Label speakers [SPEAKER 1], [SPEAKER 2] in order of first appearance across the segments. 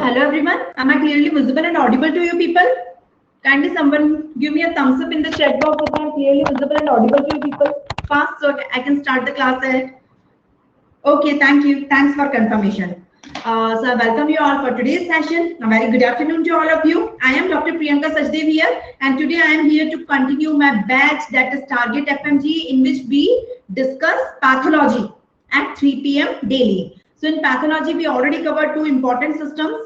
[SPEAKER 1] hello everyone. Am I clearly visible and audible to you people? Kindly someone give me a thumbs up in the chat box if I am clearly visible and audible to you people. Fast so I can start the class. Okay, thank you. Thanks for confirmation. So I welcome you all for today's session. A very good afternoon to all of you. I am Dr. Priyanka Sachdev here, and today I am here to continue my batch, that is Target FMG, in which we discuss pathology at 3 p.m. daily. So in pathology, we already covered two important systems,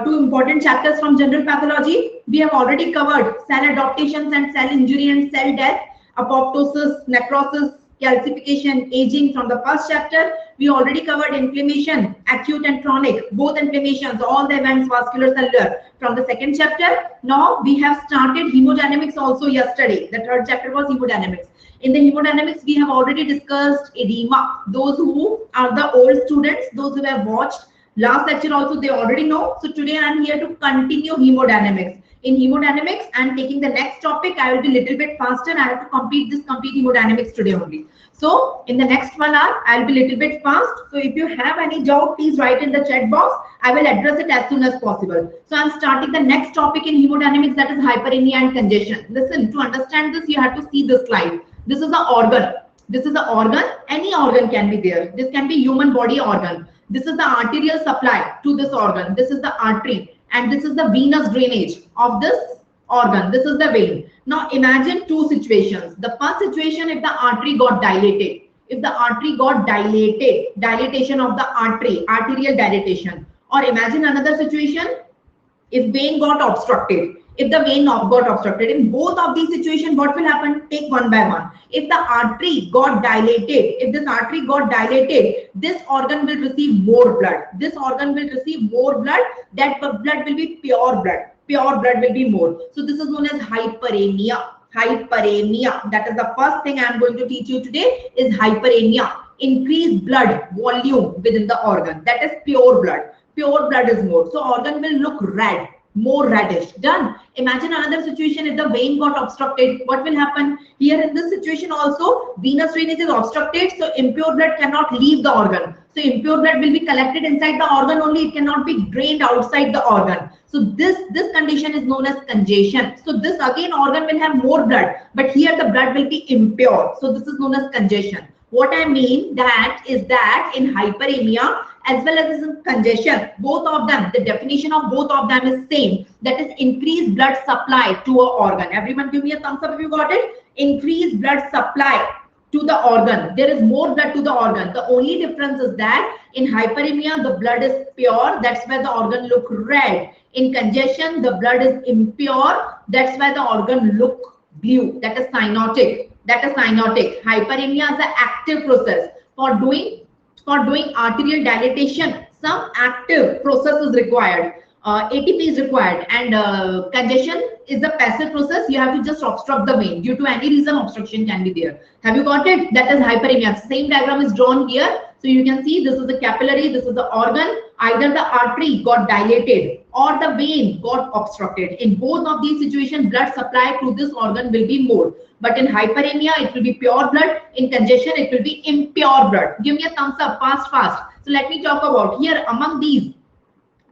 [SPEAKER 1] two important chapters from general pathology. We have already covered cell adaptations and cell injury and cell death, apoptosis, necrosis, calcification, aging from the first chapter. We already covered inflammation, acute and chronic, both inflammations, all the events, vascular, cellular, from the second chapter. Now we have started hemodynamics also yesterday. The third chapter was hemodynamics. In the hemodynamics, we have already discussed edema. Those who are the old students, those who have watched last lecture also, they already know. So today I am here to continue hemodynamics. In hemodynamics, I am taking the next topic. I will be a little bit faster. I have to complete hemodynamics today only. So in the next 1 hour, I will be a little bit fast. So if you have any doubt, please write in the chat box. I will address it as soon as possible. So I'm starting the next topic in hemodynamics, that is hyperemia and congestion. Listen, to understand this, you have to see this slide. This is the organ. This is the organ. Any organ can be there. This can be human body organ. This is the arterial supply to this organ. This is the artery. And this is the venous drainage of this organ. This is the vein. Now imagine two situations. The first situation, if the artery got dilated. If the artery got dilated, dilatation of the artery, arterial dilatation. Or imagine another situation, if vein got obstructed. If the vein got obstructed, in both of these situations, what will happen? Take one by one. If the artery got dilated, if this artery got dilated, this organ will receive more blood. This organ will receive more blood. That blood will be pure blood. Pure blood will be more. So this is known as hyperemia. Hyperemia. That is the first thing I am going to teach you today is hyperemia. Increased blood volume within the organ. That is pure blood. Pure blood is more. So organ will look red. More reddish. Done. Imagine another situation, if the vein got obstructed, what will happen? Here in this situation also, venous drainage is obstructed, so impure blood cannot leave the organ. So impure blood will be collected inside the organ only, it cannot be drained outside the organ. So this condition is known as congestion. So this again organ will have more blood, but here the blood will be impure. So this is known as congestion. What I mean that is that in hyperemia as well as in congestion, both of them, the definition of both of them is same. That is increased blood supply to an organ. Everyone give me a thumbs up if you got it. Increased blood supply to the organ. There is more blood to the organ. The only difference is that in hyperemia, the blood is pure. That's why the organ look red. In congestion, the blood is impure. That's why the organ look blue. That is cyanotic. That is cyanotic. Hyperemia is an active process. For doing arterial dilatation, some active process is required. ATP is required, and congestion is a passive process. You have to just obstruct the vein. Due to any reason, obstruction can be there. Have you got it? That is hyperemia. Same diagram is drawn here. So you can see this is the capillary, this is the organ. Either the artery got dilated or the vein got obstructed. In both of these situations, blood supply to this organ will be more. But in hyperemia, it will be pure blood. In congestion, it will be impure blood. Give me a thumbs up, fast. So let me talk about here among these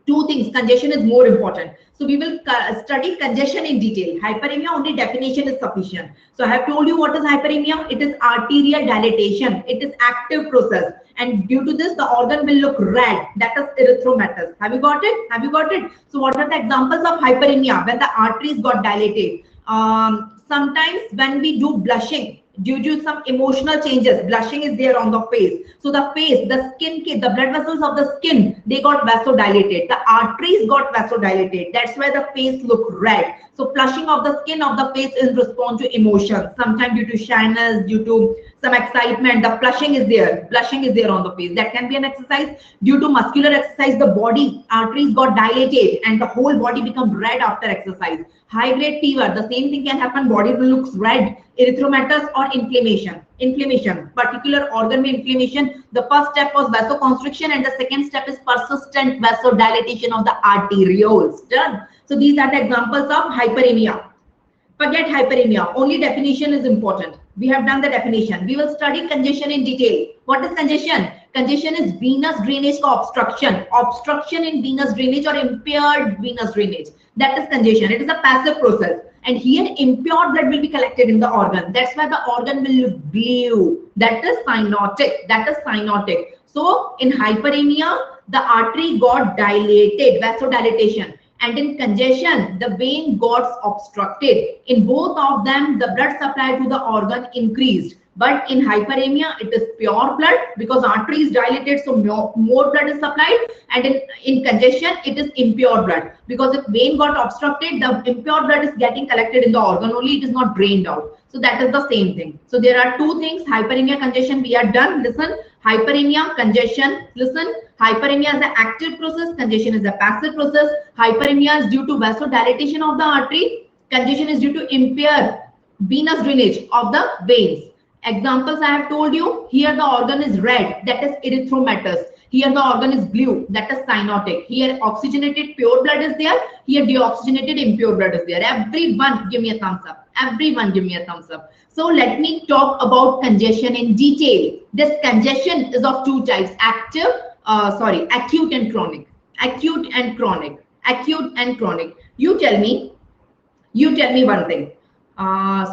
[SPEAKER 1] two things, congestion is more important. So we will study congestion in detail. Hyperemia, only definition is sufficient. So I have told you what is hyperemia. It is arterial dilatation. It is active process. And due to this, the organ will look red. That is erythromatous. Have you got it? Have you got it? So what are the examples of hyperemia? When the arteries got dilated. Sometimes when we do blushing, due to some emotional changes, blushing is there on the face. So the face, the skin, the blood vessels of the skin, they got vasodilated. The arteries got vasodilated. That's why the face look red. So flushing of the skin of the face is response to emotion. Sometimes due to shyness, due to some excitement, the flushing is there. Blushing is there on the face. That can be an exercise. Due to muscular exercise, the body, arteries got dilated and the whole body becomes red after exercise. High grade fever, the same thing can happen. Body looks red. Erythromatous or inflammation, particular organ with inflammation. The first step was vasoconstriction and the second step is persistent vasodilatation of the arterioles. Done. So these are the examples of hyperemia. Forget hyperemia, only definition is important. We have done the definition. We will study congestion in detail. What is congestion? Congestion is venous drainage का obstruction in venous drainage or impaired venous drainage. That is congestion. It is a passive process. And here impure blood will be collected in the organ. That's why the organ will look blue. That is cyanotic. So in hyperemia, the artery got dilated, vasodilatation. And in congestion, the vein got obstructed. In both of them, the blood supply to the organ increased. But in hyperemia, it is pure blood because artery is dilated, so more blood is supplied. And in congestion, it is impure blood because if vein got obstructed, the impure blood is getting collected in the organ only, it is not drained out. So that is the same thing. So there are two things, hyperemia, congestion, we are done. Listen, hyperemia, congestion, listen. Hyperemia is an active process, congestion is a passive process. Hyperemia is due to vasodilatation of the artery. Congestion is due to impaired venous drainage of the veins. Examples I have told you. Here the organ is red, that is erythromatous. Here the organ is blue, that is cyanotic. Here oxygenated pure blood is there. Here deoxygenated impure blood is there. Everyone give me a thumbs up. Everyone give me a thumbs up. So let me talk about congestion in detail. This congestion is of two types: acute and chronic. Acute and chronic. Acute and chronic. You tell me one thing.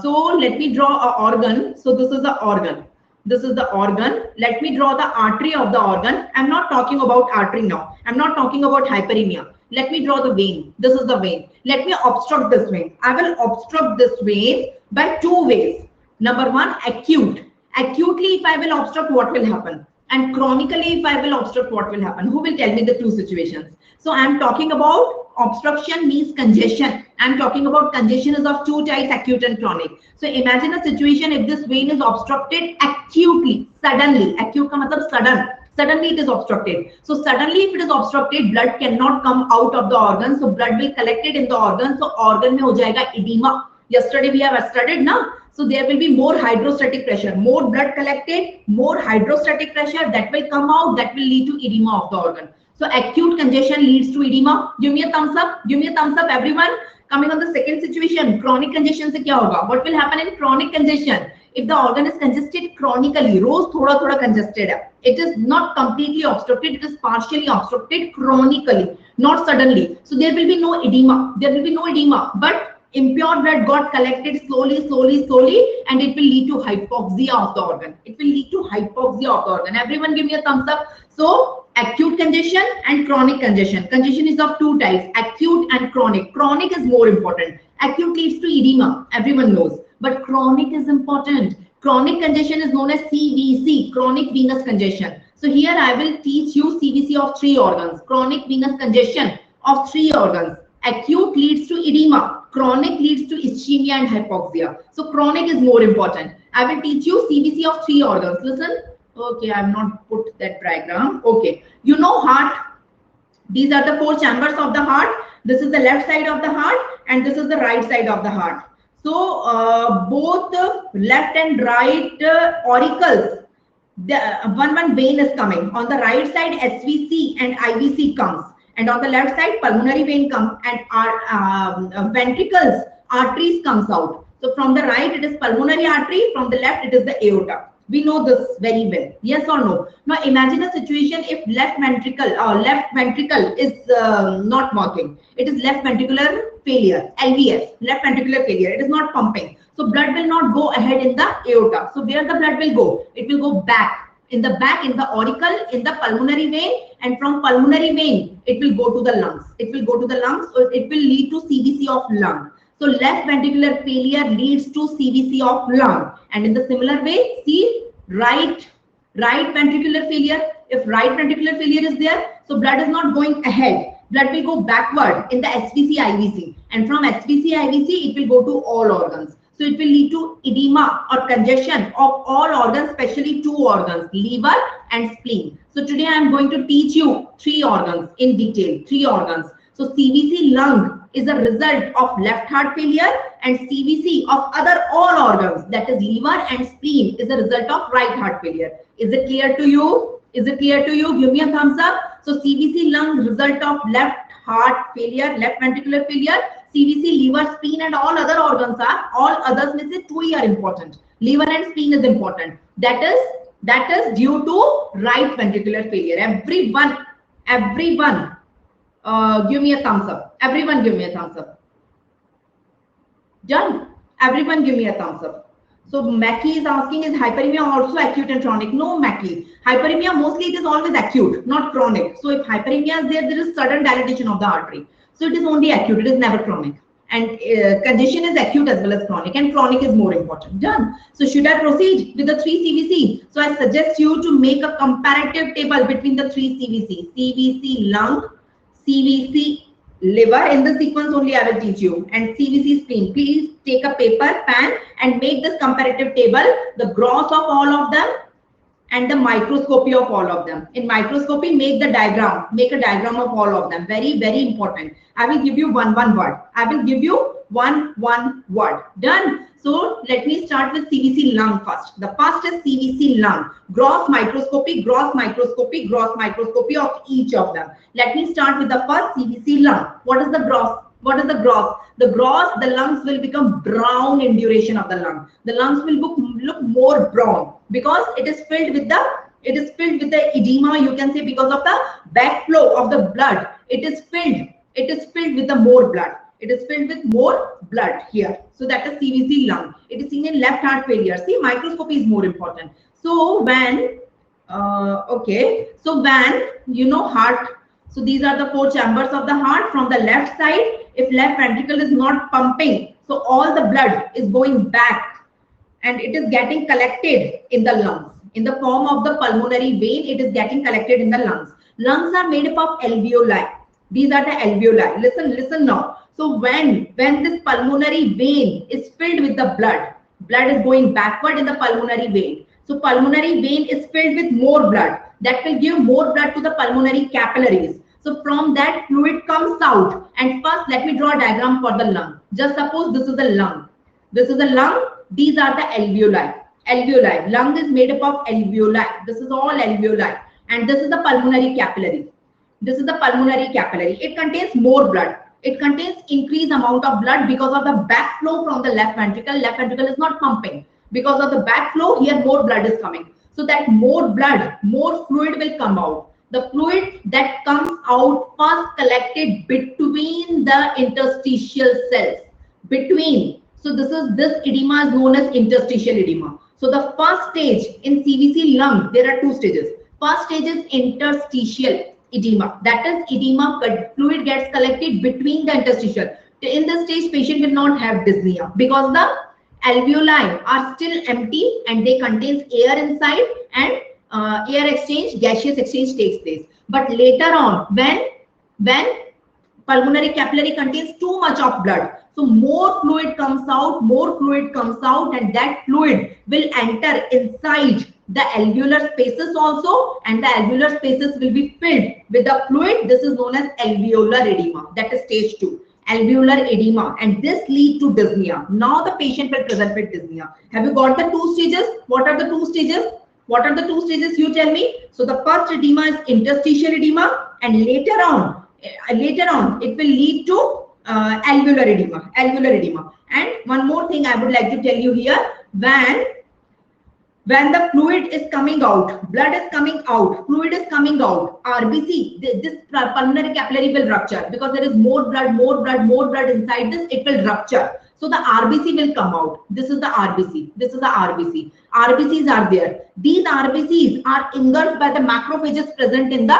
[SPEAKER 1] So let me draw an organ. So this is the organ. This is the organ. Let me draw the artery of the organ. I'm not talking about artery now. I'm not talking about hyperemia. Let me draw the vein. This is the vein. Let me obstruct this vein. I will obstruct this vein by two ways. Number one, acute. Acutely, if I will obstruct, what will happen? And chronically, if I will obstruct, what will happen? Who will tell me the two situations? So I'm talking about obstruction means congestion. I'm talking about congestion is of two types, acute and chronic. So imagine a situation if this vein is obstructed acutely, suddenly. Acute ka matlab sudden. Suddenly it is obstructed. So suddenly if it is obstructed, blood cannot come out of the organ. So blood will collect it in the organ. So organ mein ho jayega edema. Yesterday we have studied now. So there will be more hydrostatic pressure, more blood collected, more hydrostatic pressure that will come out, that will lead to edema of the organ. So acute congestion leads to edema. Give me a thumbs up. Give me a thumbs up, everyone. Coming on the second situation, chronic congestion se kya hoga? What will happen in chronic congestion? If the organ is congested chronically, roz thoda congested hai. It is not completely obstructed. It is partially obstructed chronically, not suddenly. So there will be no edema. There will be no edema, but impure blood got collected slowly, and it will lead to hypoxia of the organ. It will lead to hypoxia of the organ. Everyone give me a thumbs up. So acute congestion and chronic congestion. Congestion is of two types, acute and chronic. Chronic is more important. Acute leads to edema, everyone knows. But chronic is important. Chronic congestion is known as CVC, chronic venous congestion. So here I will teach you CVC of three organs. Chronic venous congestion of three organs. Acute leads to edema. Chronic leads to ischemia and hypoxia. So chronic is more important. I will teach you CVC of three organs. Listen. Okay, I have not put that diagram. Okay. You know heart. These are the four chambers of the heart. This is the left side of the heart and this is the right side of the heart. So both left and right auricles, one vein is coming. On the right side, SVC and IVC comes. And on the left side, pulmonary vein comes and our ventricles, arteries comes out. So from the right, it is pulmonary artery. From the left, it is the aorta. We know this very well. Yes or no? Now imagine a situation if left ventricle is not working. It is left ventricular failure, LVF, left ventricular failure. It is not pumping. So blood will not go ahead in the aorta. So where the blood will go? It will go back. In the auricle, in the pulmonary vein, and from pulmonary vein, it will go to the lungs. It will go to the lungs, or it will lead to CVC of lung. So left ventricular failure leads to CVC of lung. And in the similar way, see right ventricular failure. If right ventricular failure is there, so blood is not going ahead. Blood will go backward in the SVC, IVC. And from SVC, IVC, it will go to all organs. So it will lead to edema or congestion of all organs, especially two organs, liver and spleen. So today I am going to teach you three organs in detail, three organs. So CVC lung is a result of left heart failure and CVC of other all organs, that is liver and spleen, is a result of right heart failure. Is it clear to you? Is it clear to you? Give me a thumbs up. So CVC lung result of left heart failure, left ventricular failure. CVC, liver, spleen and all others may say two are important. Liver and spleen is important. That is That is due to right ventricular failure. Everyone, give me a thumbs up. Everyone, give me a thumbs up. Done. Everyone, give me a thumbs up. So Mackie is asking, is hyperemia also acute and chronic? No, Mackie. Hyperemia mostly it is always acute, not chronic. So if hyperemia is there, there is sudden dilatation of the artery. So it is only acute. It is never chronic. And condition is acute as well as chronic, and chronic is more important. Done. So should I proceed with the 3 CVC? So I suggest you to make a comparative table between the 3 CVC. CVC lung, CVC liver. In the sequence only I will teach you, and CVC spleen. Please take a paper, pen, and make this comparative table, the gross of all of them and the microscopy of all of them. In microscopy, make the diagram, make a diagram of all of them. Very, very important. I will give you one word. I will give you one word. Done. So let me start with CVC lung first. The first is CVC lung. Gross microscopy, gross microscopy, gross microscopy of each of them. Let me start with the first CVC lung. What is the gross? What is the gross? The gross, the lungs will become brown in duration of the lung. The lungs will look more brown because it is filled with the edema, you can say, because of the backflow of the blood. It is filled with the more blood. It is filled with more blood here. So that is CVC lung. It is seen in left heart failure. See, microscopy is more important. So when, you know, heart. So these are the 4 chambers of the heart. From the left side, if left ventricle is not pumping, so all the blood is going back and it is getting collected in the lungs. In the form of the pulmonary vein, it is getting collected in the lungs. Lungs are made up of alveoli. These are the alveoli. Listen now. So when this pulmonary vein is filled with the blood is going backward in the pulmonary vein. So pulmonary vein is filled with more blood. That will give more blood to the pulmonary capillaries. So from that, fluid comes out. And first, let me draw a diagram for the lung. Just suppose this is the lung. This is the lung. These are the alveoli. Alveoli. Lung is made up of alveoli. This is all alveoli. And this is the pulmonary capillary. This is the pulmonary capillary. It contains more blood. It contains increased amount of blood because of the backflow from the left ventricle. Left ventricle is not pumping. Because of the backflow, here more blood is coming. So that more blood, more fluid will come out. The fluid that comes out first collected between the interstitial cells. Between. So this edema is known as interstitial edema. So the first stage in CVC lung, there are 2 stages. First stage is interstitial edema. That is edema, fluid gets collected between the interstitial. In this stage, patient will not have dyspnea because the alveoli are still empty and they contain air inside, and air exchange, gaseous exchange takes place. But later on, when pulmonary capillary contains too much of blood, so more fluid comes out, and that fluid will enter inside the alveolar spaces also, and the alveolar spaces will be filled with the fluid. This is known as alveolar edema. That is stage 2. Alveolar edema, and this leads to dyspnea. Now the patient will present with dyspnea. Have you got the 2 stages? What are the 2 stages? What are the 2 stages? You tell me. So the first edema is interstitial edema, and later on it will lead to alveolar edema. And one more thing I would like to tell you here: when the fluid is coming out, blood is coming out, fluid is coming out, RBC, this pulmonary capillary will rupture because there is more blood inside this, it will rupture. So the RBC will come out. This is the RBC. RBCs are there. These RBCs are engulfed by the macrophages present in the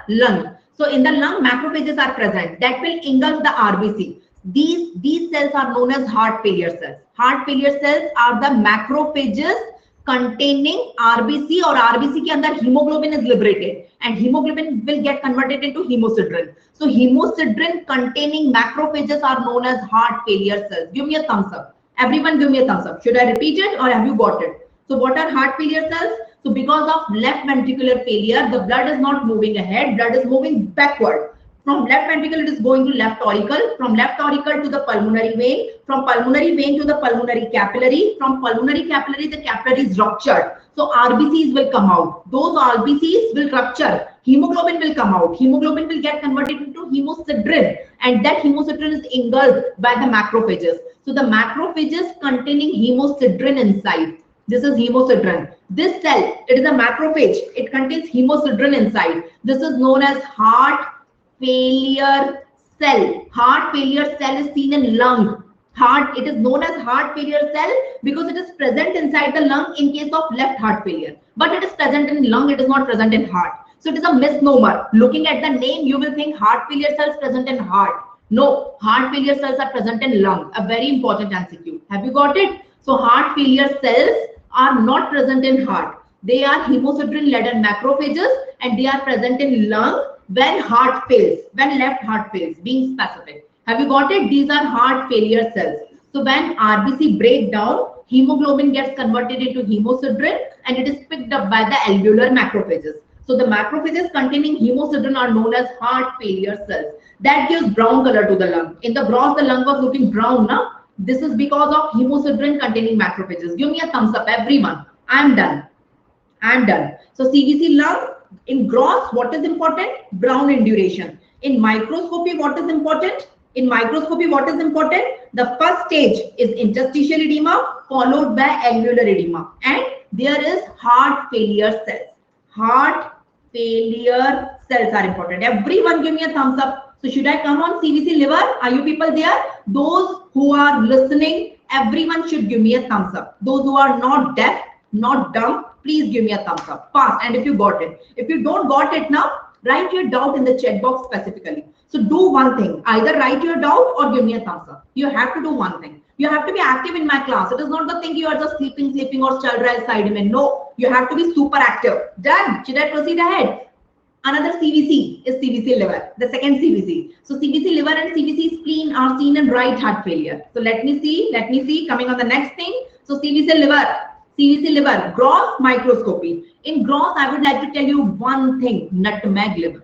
[SPEAKER 1] lung. So in the lung, macrophages are present. That will engulf the RBC. These cells are known as heart failure cells. Heart failure cells are the macrophages containing RBC, or RBC के अंदर hemoglobin is liberated, and hemoglobin will get converted into hemosiderin. So hemosiderin containing macrophages are known as heart failure cells. Give me a thumbs up. Everyone give me a thumbs up. Should I repeat it or have you got it? So what are heart failure cells? So because of left ventricular failure, the blood is not moving ahead, blood is moving backward. From left ventricle, it is going to left auricle. From left auricle to the pulmonary vein. From pulmonary vein to the pulmonary capillary. From pulmonary capillary, the capillary is ruptured. So RBCs will come out. Those RBCs will rupture. Hemoglobin will come out. Hemoglobin will get converted into hemosiderin. And that hemosiderin is engulfed by the macrophages. So the macrophages containing hemosiderin inside. This is hemosiderin. This cell, it is a macrophage. It contains hemosiderin inside. This is known as heart failure cell. Heart failure cell is seen in lung. Heart, it is known as heart failure cell because it is present inside the lung in case of left heart failure. But it is present in lung, it is not present in heart. So it is a misnomer. Looking at the name, you will think heart failure cells present in heart. No, heart failure cells are present in lung. A very important MCQ. Have you got it? So heart failure cells are not present in heart. They are hemosiderin-laden macrophages and they are present in lung when heart fails, when left heart fails, being specific. Have you got it? These are heart failure cells. So when RBC break down, hemoglobin gets converted into hemosiderin and it is picked up by the alveolar macrophages. So the macrophages containing hemosiderin are known as heart failure cells. That gives brown color to the lung. In the gross, the lung was looking brown. Now, this is because of hemosiderin containing macrophages. Give me a thumbs up, everyone. I'm done. I'm done. So CVC lung, in gross, what is important? Brown in duration. In microscopy, what is important? In microscopy, what is important? The first stage is interstitial edema followed by alveolar edema. And there is heart failure cells. Heart failure cells are important. Everyone give me a thumbs up. So should I come on CVC liver? Are you people there? Those who are listening, everyone should give me a thumbs up. Those who are not deaf, not dumb, please give me a thumbs up fast. And if you got it, if you don't got it now, write your doubt in the chat box specifically. So do one thing, either write your doubt or give me a thumbs up. You have to do one thing. You have to be active in my class. It is not the thing you are just sleeping or chal raha hai side mein. No, you have to be super active. Done. Should I proceed ahead? Another CVC is CVC liver, the second CVC. So CVC liver and CVC spleen are seen in right heart failure. So let me see, coming on the next thing. So CVC liver, gross microscopy. In gross, I would like to tell you one thing, nutmeg liver.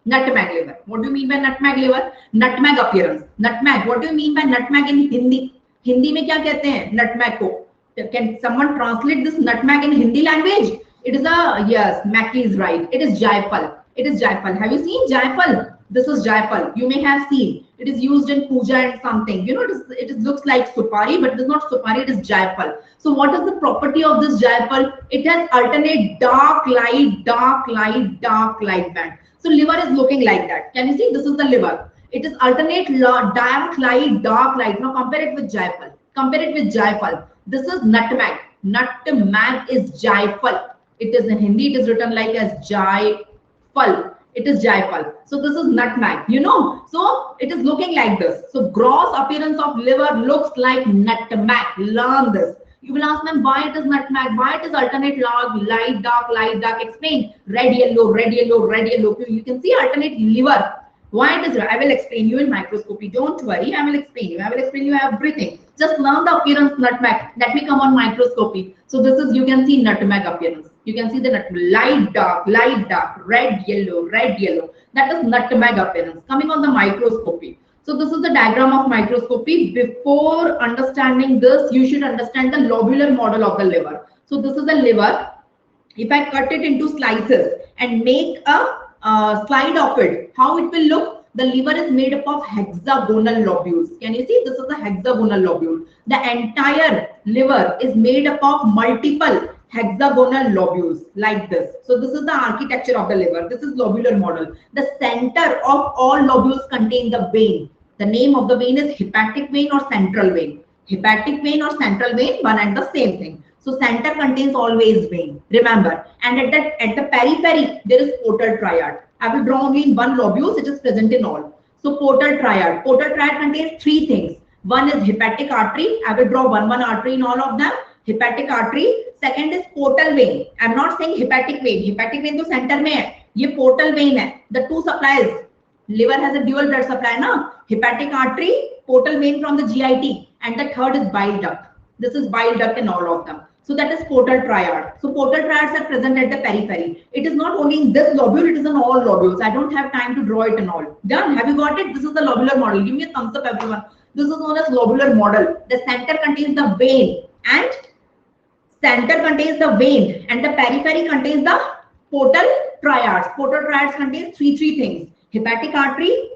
[SPEAKER 1] Nutmeg liver. What do you mean by nutmeg liver? Nutmeg appearance. Nutmeg. What do you mean by nutmeg in Hindi? Hindi में क्या कहते हैं nutmeg को? Can someone translate this nutmeg in Hindi language? It is a, yes, Mackie is right. It is jaifal. It is jaifal. Have you seen jaifal? This is jaifal. You may have seen. It is used in puja and something. You know, it looks like supari, but it is not supari. It is jaifal. So what is the property of this jaifal? It has alternate dark light band. So liver is looking like that. Can you see? This is the liver. It is alternate dark light. Now compare it with jaifal. This is nutmeg. Nutmeg is jaifal. It is in Hindi. It is written like as jaifal. It is jaifal. So this is nutmeg. You know. So it is looking like this. So gross appearance of liver looks like nutmeg. Learn this. You will ask them why it is nutmeg, why it is alternate light, dark. Explain. Red, yellow. You can see alternate liver. Why it is? I will explain you in microscopy. Don't worry. I will explain you. Everything. Just learn the appearance nutmeg. Let me come on microscopy. So this is, you can see nutmeg appearance. You can see the nutmeg, light, dark, red, yellow. That is nutmeg appearance. Coming on the microscopy. So this is the diagram of microscopy. Before understanding this, you should understand the lobular model of the liver. So this is the liver. If I cut it into slices and make a slide of it, how it will look? The liver is made up of hexagonal lobules. Can you see? This is the hexagonal lobule. The entire liver is made up of multiple hexagonal lobules like this. So this is the architecture of the liver. This is lobular model. The center of all lobules contain the vein. The name of the vein is hepatic vein or central vein. Hepatic vein or central vein, one and the same thing. So center contains always vein. Remember. And at the periphery, there is portal triad. I will draw only in one lobule. It is present in all. So portal triad. Portal triad contains three things. One is hepatic artery. I will draw one artery in all of them. Hepatic artery. Second is portal vein. I am not saying hepatic vein. Hepatic vein to center mein hai. Ye portal vein hai. The two supplies. Liver has a dual blood supply, na? Hepatic artery, portal vein from the GIT, and the third is bile duct. This is bile duct in all of them. So that is portal triad. So portal triads are present at the periphery. It is not only in this lobule, it is in all lobules. I don't have time to draw it in all. Done? Have you got it? This is the lobular model. Give me a thumbs up, everyone. This is known as lobular model. The center contains the vein and the periphery contains the portal triads. Portal triads contains three things. Hepatic artery.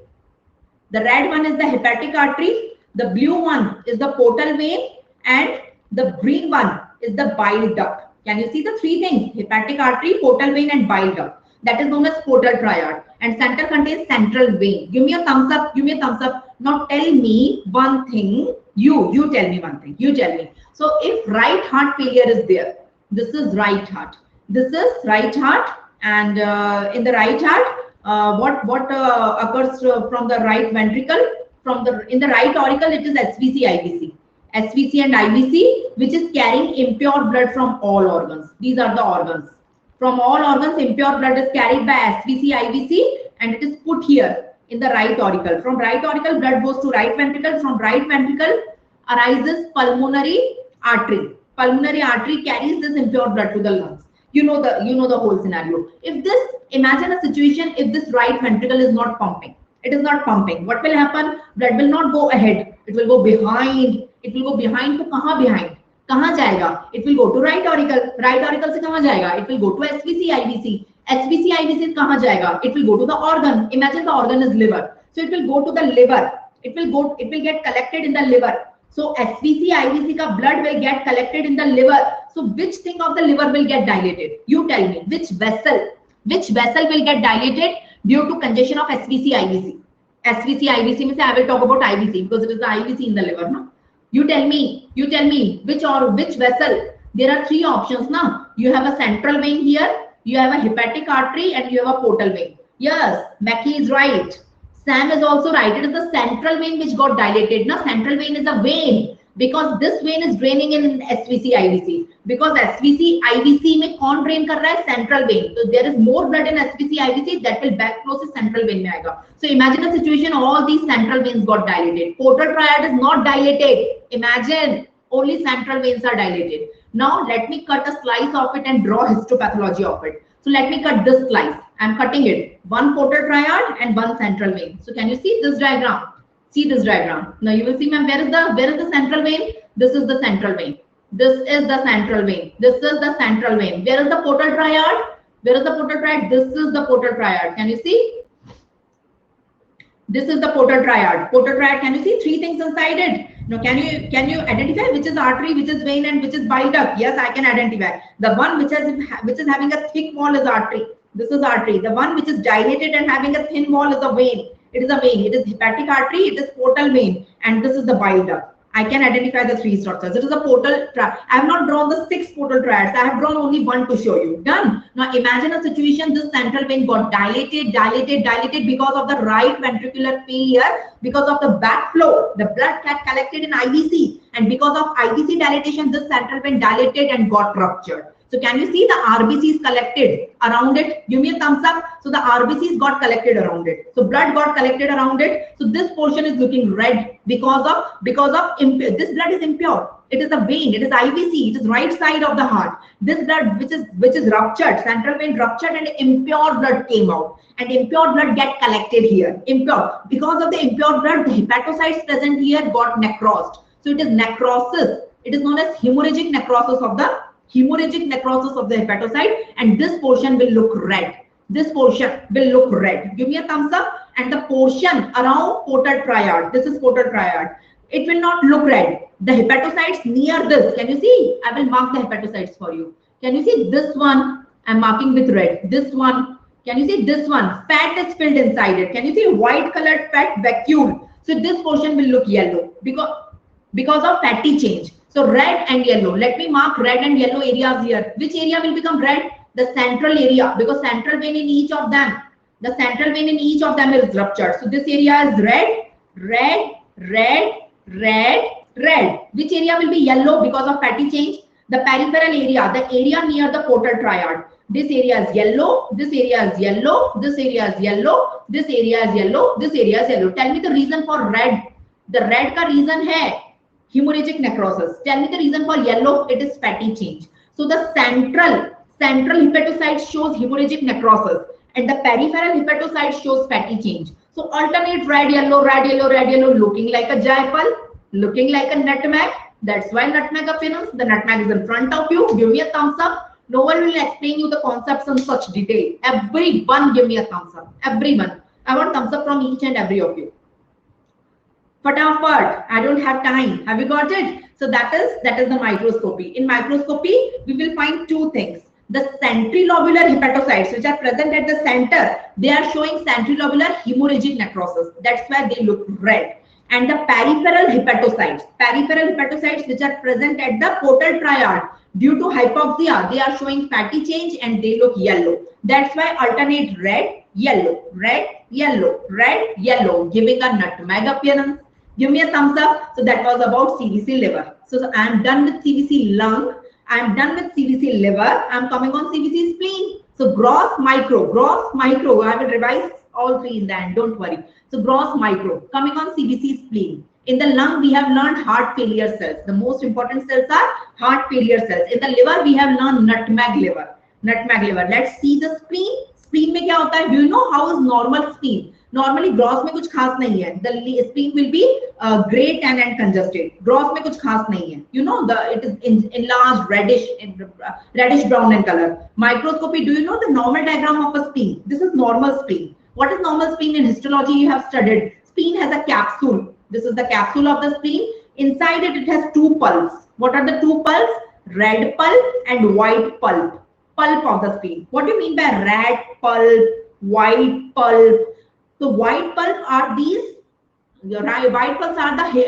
[SPEAKER 1] The red one is the hepatic artery. The blue one is the portal vein, and the green one is the bile duct. Can you see the three things? Hepatic artery, portal vein, and bile duct. That is known as portal triad. And center contains central vein. Give me a thumbs up. Give me a thumbs up. Now tell me one thing. You tell me one thing. You tell me. So if right heart failure is there, this is right heart. This is right heart, and in the right heart, what occurs from the right ventricle? In the right auricle, it is SVC, IVC. SVC and IVC, which is carrying impure blood from all organs. These are the organs. From all organs, impure blood is carried by SVC, IVC, and it is put here in the right auricle. From right auricle, blood goes to right ventricle. From right ventricle arises pulmonary artery. Pulmonary artery carries this impure blood to the lungs. You know the whole scenario. If this, imagine a situation, if this right ventricle is not pumping, it is not pumping, what will happen? Blood will not go ahead, it will go behind. It will go behind. To kahan behind? Kahan jayega? It will go to right auricle. Right auricle se kahan jayega? It will go to SVC, IVC. SVC, IVC kahan jayega? It will go to the organ. Imagine the organ is liver. So it will go to the liver. It will get collected in the liver. So SVC, IVC ka blood will get collected in the liver. So which thing of the liver will get dilated? You tell me, which vessel will get dilated due to congestion of SVC, IVC? SVC, IVC means I will talk about IVC because it is the IVC in the liver, no? You tell me, which vessel? There are three options now. You have a central vein here, you have a hepatic artery, and you have a portal vein. Yes, Mackie is right. Sam is also right. It is the central vein which got dilated. Now, central vein is a vein because this vein is draining in SVC, IVC. Because SVC, IVC में कौन drain कर रहा है? Central vein. So there is more blood in SVC, IVC that will back flow से central vein में आएगा. So imagine a situation, all these central veins got dilated. Portal triad is not dilated. Imagine only central veins are dilated. Now let me cut a slice of it and draw histopathology of it. So let me cut this slice. I'm cutting it. One portal triad and one central vein. So can you see this diagram? See this diagram. Now you will see, ma'am, where is the central vein? This is the central vein. This is the central vein. This is the central vein. Where is the portal triad? Where is the portal triad? This is the portal triad. Can you see? This is the portal triad. Portal triad, can you see three things inside it? Now, can you identify which is artery, which is vein, and which is bile duct? Yes, I can identify. The one which is having a thick wall is artery. This is artery. The one which is dilated and having a thin wall is a vein. It is a vein. It is hepatic artery. It is portal vein, and this is the bile duct. I can identify the three structures. It is a portal triad. I have not drawn the 6 portal triads. I have drawn only one to show you. Done. Now imagine a situation, this central vein got dilated because of the right ventricular failure, because of the backflow. The blood got collected in IVC, and because of IVC dilatation, this central vein dilated and got ruptured. So can you see the RBCs collected around it? Give me a thumbs up. So the RBCs got collected around it. So blood got collected around it. So this portion is looking red because of this blood is impure. It is a vein. It is IVC. It is right side of the heart. This blood which is ruptured, central vein ruptured, and impure blood came out. And impure blood get collected here. Impure. Because of the impure blood, the hepatocytes present here got necrosed. So it is necrosis. It is known as hemorrhagic necrosis of the hepatocyte, and this portion will look red. This portion will look red. Give me a thumbs up. And the portion around portal triad, this is portal triad, it will not look red. The hepatocytes near this, can you see? I will mark the hepatocytes for you. Can you see this one? I'm marking with red. This one, can you see this one? Fat is filled inside it. Can you see white colored fat vacuole? So this portion will look yellow because of fatty change. So red and yellow. Let me mark red and yellow areas here. Which area will become red? The central area, because central vein in each of them. The central vein in each of them is ruptured. So this area is red, red, red, red, red. Which area will be yellow because of fatty change? The peripheral area, the area near the portal triad. This area is yellow, this area is yellow, this area is yellow, this area is yellow, this area is yellow. Tell me the reason for red. The red ka reason hai hemorrhagic necrosis. Tell me the reason for yellow. It is fatty change. So the central hepatocyte shows hemorrhagic necrosis, and the peripheral hepatocyte shows fatty change. So alternate red, yellow, red, yellow, red, yellow, looking like a jaipal, looking like a nutmeg. That's why nutmeg appearance. The nutmeg is in front of you. Give me a thumbs up. No one will explain you the concepts in such detail. Everyone give me a thumbs up. Everyone. I want thumbs up from each and every of you. Fatafat, I don't have time. Have you got it? So that is the microscopy. In microscopy, we will find two things. The centrilobular hepatocytes, which are present at the center, they are showing centrilobular hemorrhagic necrosis. That's why they look red. And the peripheral hepatocytes, which are present at the portal triad, due to hypoxia, they are showing fatty change and they look yellow. That's why alternate red, yellow, red, yellow, red, yellow, giving a nutmeg appearance. Give me a thumbs up. So that was about CVC liver. So I am done with CVC lung. I am done with CVC liver. I am coming on CVC spleen. So gross, micro. I will revise all three in the end. Don't worry. So gross, micro. Coming on CVC spleen. In the lung, we have learned heart failure cells. The most important cells are heart failure cells. In the liver, we have learned nutmeg liver. Let's see the spleen. Spleen में क्या होता है? Do you know how is normal spleen? Normally gross में कुछ खास नहीं है. The spleen will be gray, tan and congested. Gross में कुछ खास नहीं है. You know it is enlarged, reddish brown in color. Microscopy. Do you know the normal diagram of a spleen? This is normal spleen. What is normal spleen? In histology you have studied. Spleen has a capsule. This is the capsule of the spleen. Inside it has two pulps. What are the two pulps? Red pulp and white pulp. Pulp of the spleen. What do you mean by red pulp, white pulp? So white pulp are these. White pulps are the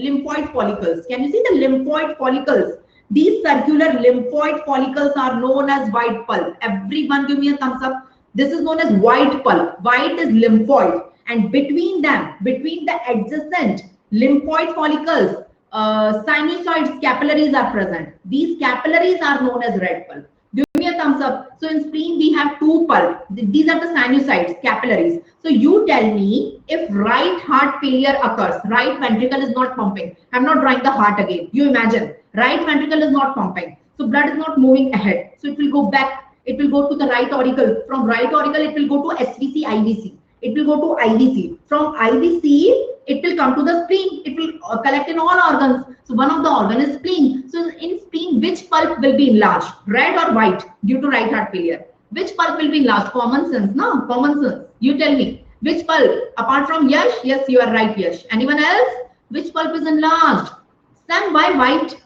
[SPEAKER 1] lymphoid follicles. Can you see the lymphoid follicles? These circular lymphoid follicles are known as white pulp. Everyone give me a thumbs up. This is known as white pulp. White is lymphoid. And between them, between the adjacent lymphoid follicles, sinusoids, capillaries are present. These capillaries are known as red pulp. Give me a thumbs up. So in spleen, we have two pulp. These are the sinusoids, capillaries. So you tell me, if right heart failure occurs, right ventricle is not pumping. I'm not drawing the heart again. You imagine, right ventricle is not pumping. So blood is not moving ahead. So it will go back. It will go to the right auricle. From right auricle, it will go to SVC, IVC. It will go to IVC. From IVC, it will come to the spleen. It will collect in all organs. So one of the organ is spleen. So in spleen, which pulp will be enlarged? Red or white due to right heart failure? Which pulp will be enlarged? Common sense, no? Common sense. You tell me. Which pulp? Apart from Yash? Yes, you are right, Yash. Anyone else? Which pulp is enlarged? Sam, why white?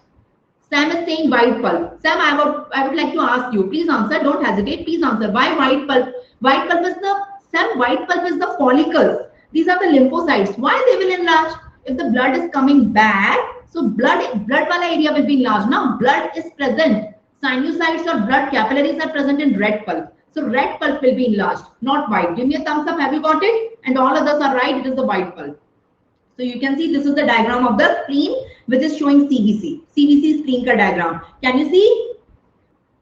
[SPEAKER 1] Sam is saying white pulp. Sam, I would like to ask you. Please answer. Don't hesitate. Please answer. Why white pulp? White pulp is white pulp is the follicles. These are the lymphocytes. Why they will enlarge? If the blood is coming back, so blood wala area will be enlarged. Now blood is present. Sinusoids or blood capillaries are present in red pulp. So red pulp will be enlarged, not white. Give me a thumbs up. Have you got it? And all others are right. It is the white pulp. So you can see this is the diagram of the spleen, which is showing CVC. CVC spleen ka diagram. Can you see?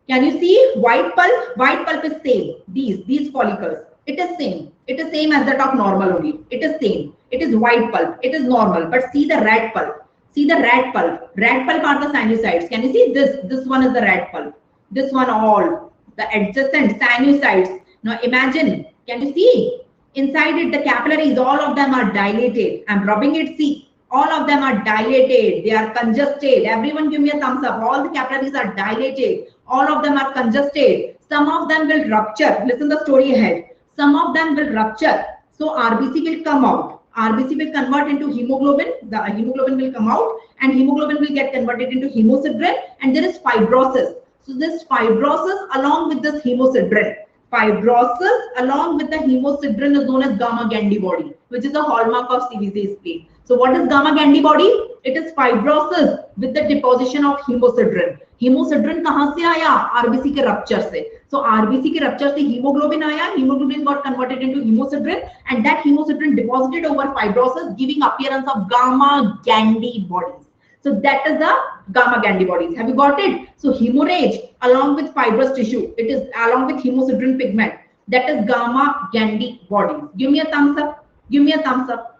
[SPEAKER 1] Can you see white pulp? White pulp is same. These follicles. It is same. It is same as that of normal only. It is same. It is white pulp. It is normal. But see the red pulp. See the red pulp. Red pulp are the sinusoids. Can you see this? This one is the red pulp. This one all. The adjacent sinusoids. Now imagine. Can you see? Inside it, the capillaries, all of them are dilated. I'm rubbing it. See. All of them are dilated. They are congested. Everyone give me a thumbs up. All the capillaries are dilated. All of them are congested. Some of them will rupture. Listen the story ahead. Some of them will rupture. So RBC will come out. RBC will convert into hemoglobin. The hemoglobin will come out and hemoglobin will get converted into hemosiderin and there is fibrosis. So this fibrosis along with this hemosiderin. Fibrosis along with the hemosiderin is known as gamma antibody, which is a hallmark of CVC spleen. So what is gamma antibody? It is fibrosis with the deposition of hemosiderin. Hemosiderin कहाँ से आया? RBC के rupture से. So RBC के rupture से hemoglobin आया. Hemoglobin got converted into hemosiderin, and that hemosiderin deposited over fibrosis, giving appearance of gamma antibodies. So that is the gamma antibodies. Have you got it? So hemorrhage along with fibrous tissue. It is along with hemosiderin pigment. That is gamma antibodies. Give me a thumbs up. Give me a thumbs up.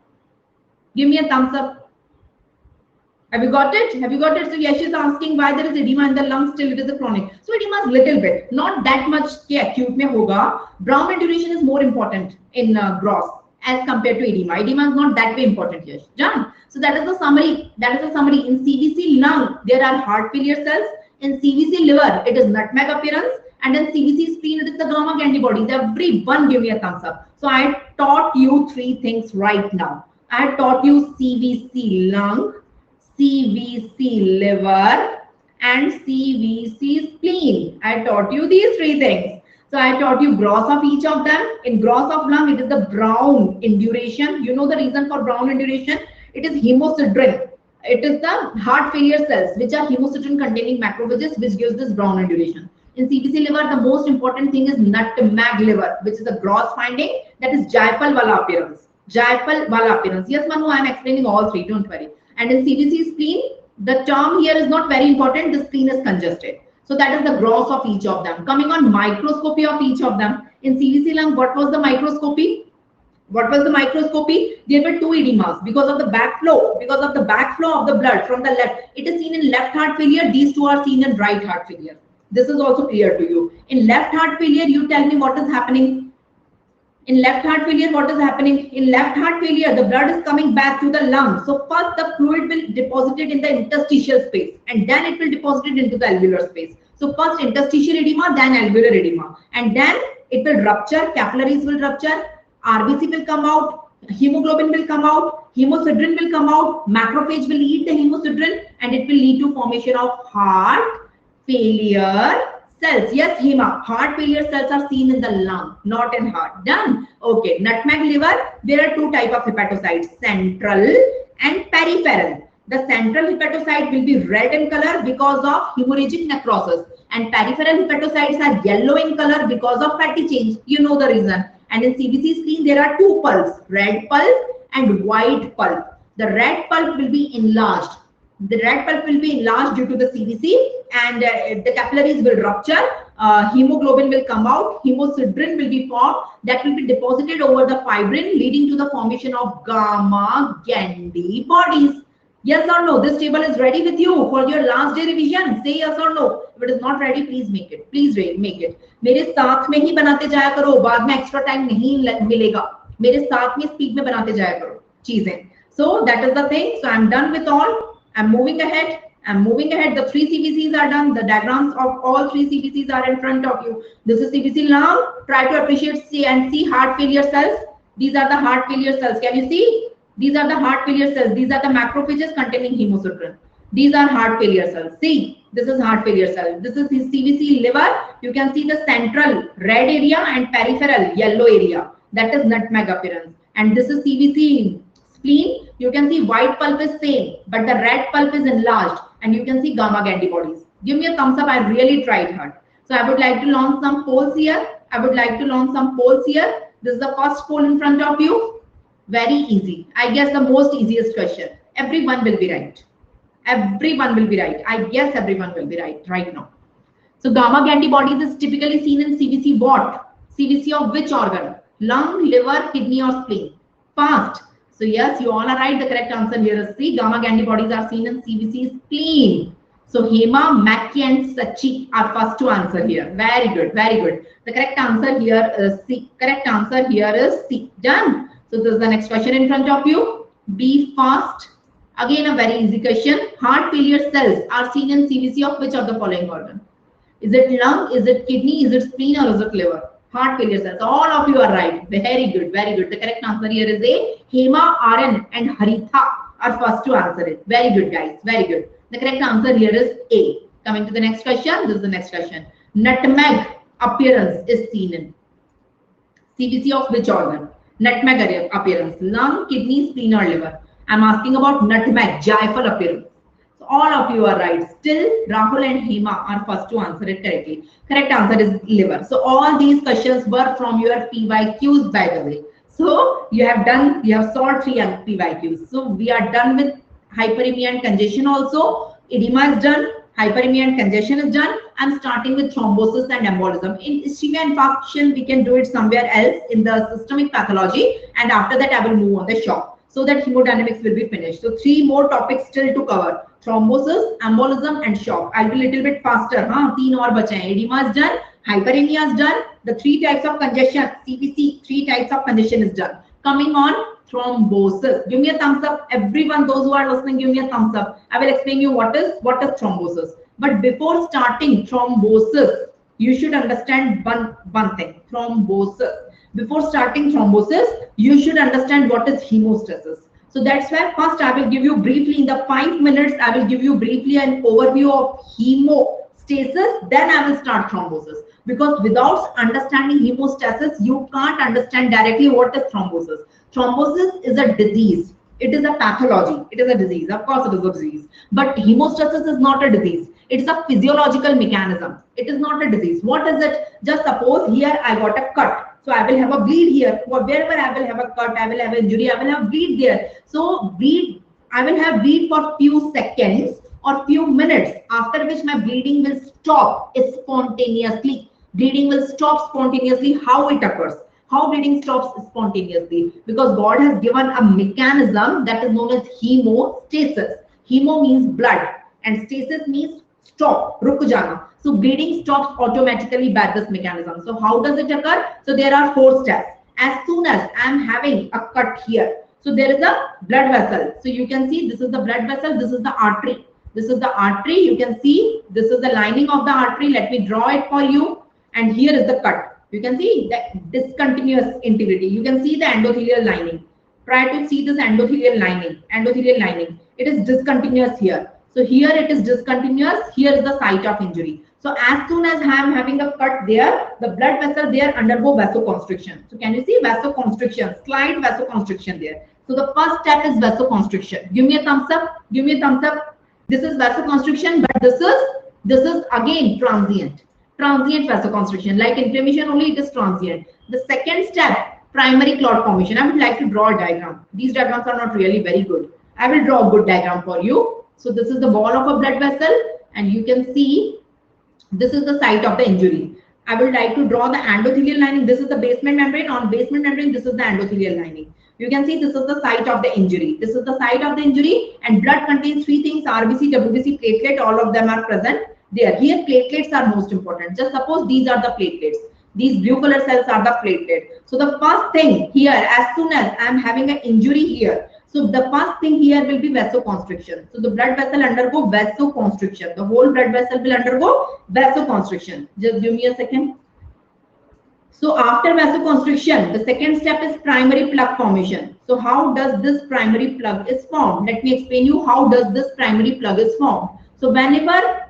[SPEAKER 1] Give me a thumbs up. Have you got it? Have you got it? So Yash is asking why there is edema in the lungs still it is a chronic. So edema is little bit, not that much ke acute mein hoga. Brown duration is more important in gross as compared to edema. Edema is not that way important, Yash. Done. So that is the summary. That is the summary. In CVC lung, there are heart failure cells. In CVC liver, it is nutmeg appearance. And in CVC spleen, it is the gamma antibodies. Everyone give me a thumbs up. So I taught you 3 things right now. I had taught you CVC lung, CVC liver, and CVC spleen. I taught you these three things. So I taught you gross of each of them. In gross of lung, it is the brown induration. You know the reason for brown induration? It is hemosiderin. It is the heart failure cells, which are hemosiderin containing macrophages, which gives this brown induration. In CVC liver, the most important thing is nutmeg liver, which is a gross finding, that is Jaipal wala appearance. Jaipal wala appearance. Yes, Manu, I am explaining all three, don't worry. And in CVC spleen, the term here is not very important, the spleen is congested. So that is the gross of each of them. Coming on microscopy of each of them. In CVC lung, what was the microscopy? What was the microscopy? There were two edemas because of the backflow, of the blood from the left. It is seen in left heart failure. These two are seen in right heart failure. This is also clear to you. In left heart failure, you tell me what is happening. In left heart failure, what is happening? In left heart failure, the blood is coming back to the lung. So first the fluid will deposit it in the interstitial space, and then it will deposit it into the alveolar space. So first interstitial edema, then alveolar edema, and then it will rupture, capillaries will rupture, RBC will come out, hemoglobin will come out, hemosiderin will come out, macrophage will eat the hemosiderin, and it will lead to formation of heart failure cells. Yes, Hema, heart failure cells are seen in the lung, not in heart. Done. Okay, nutmeg liver, there are two types of hepatocytes, central and peripheral. The central hepatocyte will be red in color because of hemorrhagic necrosis, and peripheral hepatocytes are yellow in color because of fatty change. You know the reason. And in CVC spleen, there are two pulps, red pulp and white pulp. The red pulp will be enlarged. The red pulp will be enlarged due to the CVC, and the capillaries will rupture, hemoglobin will come out, hemosiderin will be formed, that will be deposited over the fibrin, leading to the formation of gamma Gandy bodies. Yes or no? This table is ready with you for your last day revision. Say yes or no. If it is not ready, please make it. Please make it. मेरे साथ में ही बनाते जाया करो, बाद में extra time नहीं मिलेगा. मेरे साथ में speed में बनाते जाया करो चीजें. So that is the thing. So I'm done with all. I'm moving ahead. The three CVCs are done. The diagrams of all three CVCs are in front of you. This is CVC lung. Try to appreciate and see heart failure cells. These are the heart failure cells. Can you see? These are the heart failure cells. These are the macrophages containing hemosiderin. These are heart failure cells. See, this is heart failure cell. This is the CVC liver. You can see the central red area and peripheral yellow area. That is nutmeg appearance. And this is CVC spleen. You can see white pulp is same, but the red pulp is enlarged, and you can see gamma Gandy bodies. Give me a thumbs up. I really tried hard. So I would like to launch some polls here. This is the first poll in front of you. Very easy. I guess the most easiest question. Everyone will be right. I guess everyone will be right now. So gamma Gandy bodies is typically seen in CVC what? CVC of which organ? Lung, liver, kidney or spleen? Fast. So yes, you all are right. The correct answer here is C. Gamma Gandy bodies are seen in CVC spleen. So Hema, Mackie and Sachi are first to answer here. Very good. The correct answer here is C. Done. So this is the next question in front of you. Be fast. Again, a very easy question. Heart failure cells are seen in CVC of which of the following organ? Is it lung? Is it kidney? Is it spleen? Or is it liver? Heart failure cells. All of you are right. Very good. The correct answer here is A. Hema, RN and Haritha are first to answer it. Very good, guys. Very good. The correct answer here is A. Coming to the next question. This is the next question. Nutmeg appearance is seen in CVC of which organ? Nutmeg appearance. Lung, kidney, spleen or liver? I'm asking about nutmeg, Jaipal appearance. So all of you are right. Still, Rahul and Hema are first to answer it correctly. Correct answer is liver. So all these questions were from your PYQs, by the way. So you have solved 3 PYQs. So we are done with hyperemia and congestion also. Edema is done. Hyperemia and congestion is done. I'm starting with thrombosis and embolism. In ischemia infarction, we can do it somewhere else in the systemic pathology. And after that, I will move on the shock, so that hemodynamics will be finished. So 3 more topics still to cover. Thrombosis, embolism and shock. I'll be a little bit faster. 3 और बचे हैं. Edema is done. Hyperemia is done. The 3 types of congestion, CVC, 3 types of congestion is done. Coming on thrombosis. Give me a thumbs up. Everyone, those who are listening, give me a thumbs up. I will explain you what is thrombosis. But before starting thrombosis, you should understand one thing. Thrombosis. Before starting thrombosis, you should understand what is hemostasis. So that's why first I will give you briefly in the 5 minutes, I will give you briefly an overview of hemostasis, then I will start thrombosis. Because without understanding hemostasis, you can't understand directly what is thrombosis. Thrombosis is a disease. It is a pathology. It is a disease. Of course, it is a disease. But hemostasis is not a disease. It's a physiological mechanism. It is not a disease. What is it? Just suppose here I got a cut. So I will have a bleed here. Wherever I will have a cut, I will have injury, I will have bleed there. So bleed, I will have bleed for few seconds or few minutes, after which my bleeding will stop spontaneously. Bleeding will stop spontaneously. How it occurs? How bleeding stops spontaneously? Because God has given a mechanism that is known as hemostasis. Hemo means blood and stasis means stop, ruk jana. So bleeding stops automatically by this mechanism. So how does it occur? So there are 4 steps. As soon as I am having a cut here, so there is a blood vessel. So you can see this is the blood vessel, this is the artery. This is the artery. You can see this is the lining of the artery. Let me draw it for you. And here is the cut. You can see the discontinuous integrity. You can see the endothelial lining. Try to see this endothelial lining. It is discontinuous here. So here it is discontinuous. Here is the site of injury. So as soon as I am having a cut there, the blood vessel there undergo vasoconstriction. So can you see vasoconstriction? Slight vasoconstriction there. So the first step is vasoconstriction. Give me a thumbs up. Give me a thumbs up. This is vasoconstriction, but this is again transient vasoconstriction. Like inflammation only, it is transient. The second step, primary clot formation. I would like to draw a diagram. These diagrams are not really very good. I will draw a good diagram for you. So this is the wall of a blood vessel, and you can see this is the site of the injury. I would like to draw the endothelial lining. This is the basement membrane. On basement membrane, this is the endothelial lining. You can see this is the site of the injury. This is the site of the injury, and blood contains 3 things: RBC, WBC, platelet. All of them are present there. Here platelets are most important. Just suppose these are the platelets. These blue color cells are the platelet. So the first thing here, as soon as I am having an injury here, so the first thing here will be vasoconstriction. So the blood vessel undergo vasoconstriction. The whole blood vessel will undergo vasoconstriction. Just give me a second. So after vasoconstriction, the second step is primary plug formation. So how does this primary plug is formed? Let me explain you how does this primary plug is formed. So whenever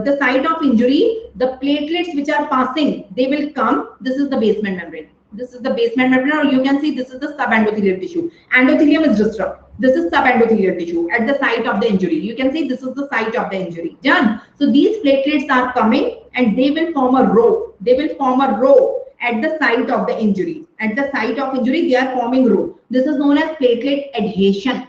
[SPEAKER 1] the site of injury, the platelets which are passing, they will come. This is the basement membrane. This is the basement membrane, or you can see this is the subendothelial tissue. Endothelium is disrupted. This is subendothelial tissue at the site of the injury. You can see this is the site of the injury. Done. So these platelets are coming and they will form a row. They will form a row at the site of the injury. At the site of injury, they are forming row. This is known as platelet adhesion.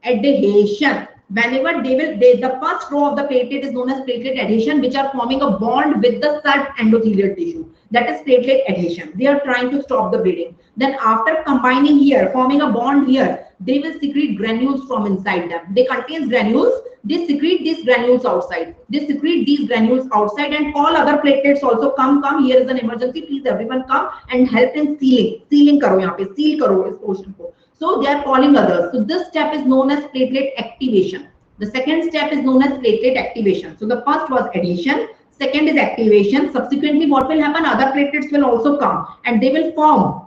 [SPEAKER 1] Adhesion. Whenever the first row of the platelet is known as platelet adhesion, which are forming a bond with the subendothelial tissue. That is platelet adhesion. They are trying to stop the bleeding. Then after combining here, forming a bond here, they will secrete granules from inside them. They contain granules. They secrete these granules outside. They secrete these granules outside, and all other platelets also come. Here is an emergency. Please everyone come and help in sealing. Sealing karo yahan pe. Seal karo is portion ko. So they are calling others. So this step is known as platelet activation. The second step is known as platelet activation. So the first was adhesion. Second is activation. Subsequently, what will happen? Other platelets will also come and they will form.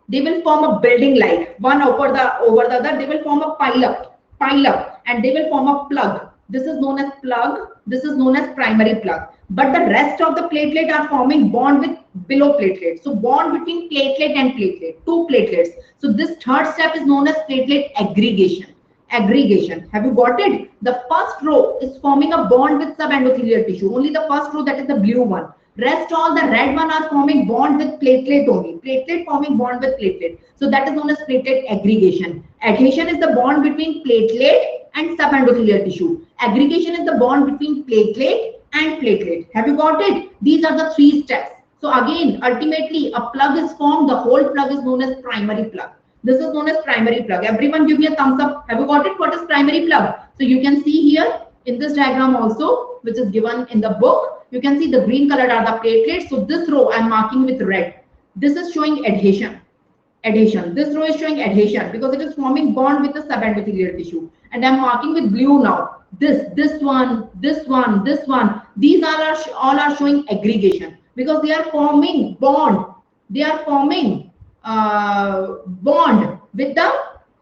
[SPEAKER 1] They will form a building like one over the other. They will form a pile up, and they will form a plug. This is known as plug. This is known as primary plug. But the rest of the platelet are forming bond with below platelet. So bond between platelet and platelet, 2 platelets. So this third step is known as platelet aggregation. Aggregation. Have you got it? The first row is forming a bond with subendothelial tissue. Only the first row, that is the blue one. Rest all the red one are forming bond with platelet only. Platelet forming bond with platelet. So that is known as platelet aggregation. Adhesion is the bond between platelet and subendothelial tissue. Aggregation is the bond between platelet and platelet. Have you got it? These are the 3 steps. So again, ultimately a plug is formed. The whole plug is known as primary plug. This is known as primary plug. Everyone give me a thumbs up. Have you got it? What is primary plug? So you can see here in this diagram also, which is given in the book, you can see the green colored are the platelets. So this row I'm marking with red. This is showing adhesion. Adhesion. This row is showing adhesion because it is forming bond with the subendothelial tissue. And I'm marking with blue now. This one. These all are showing aggregation because they are forming bond. They are forming bond with the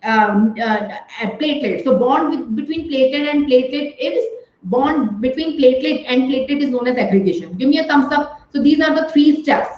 [SPEAKER 1] platelet. So bond between platelet and platelet is bond between platelet and platelet is known as aggregation. Give me a thumbs up. So these are the three steps.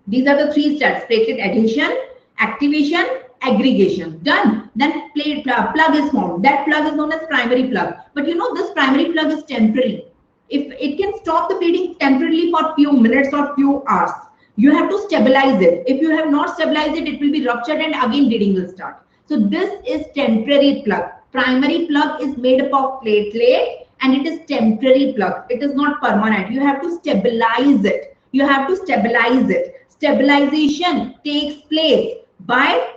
[SPEAKER 1] These are the three steps: platelet adhesion, activation, aggregation. Done. Then plug is formed. That plug is known as primary plug. But you know, this primary plug is temporary. If it can stop the bleeding temporarily for few minutes or few hours, you have to stabilize it. If you have not stabilized it, it will be ruptured and again bleeding will start. So this is temporary plug. Primary plug is made up of platelet and it is temporary plug. It is not permanent. You have to stabilize it. You have to stabilize it. Stabilization takes place by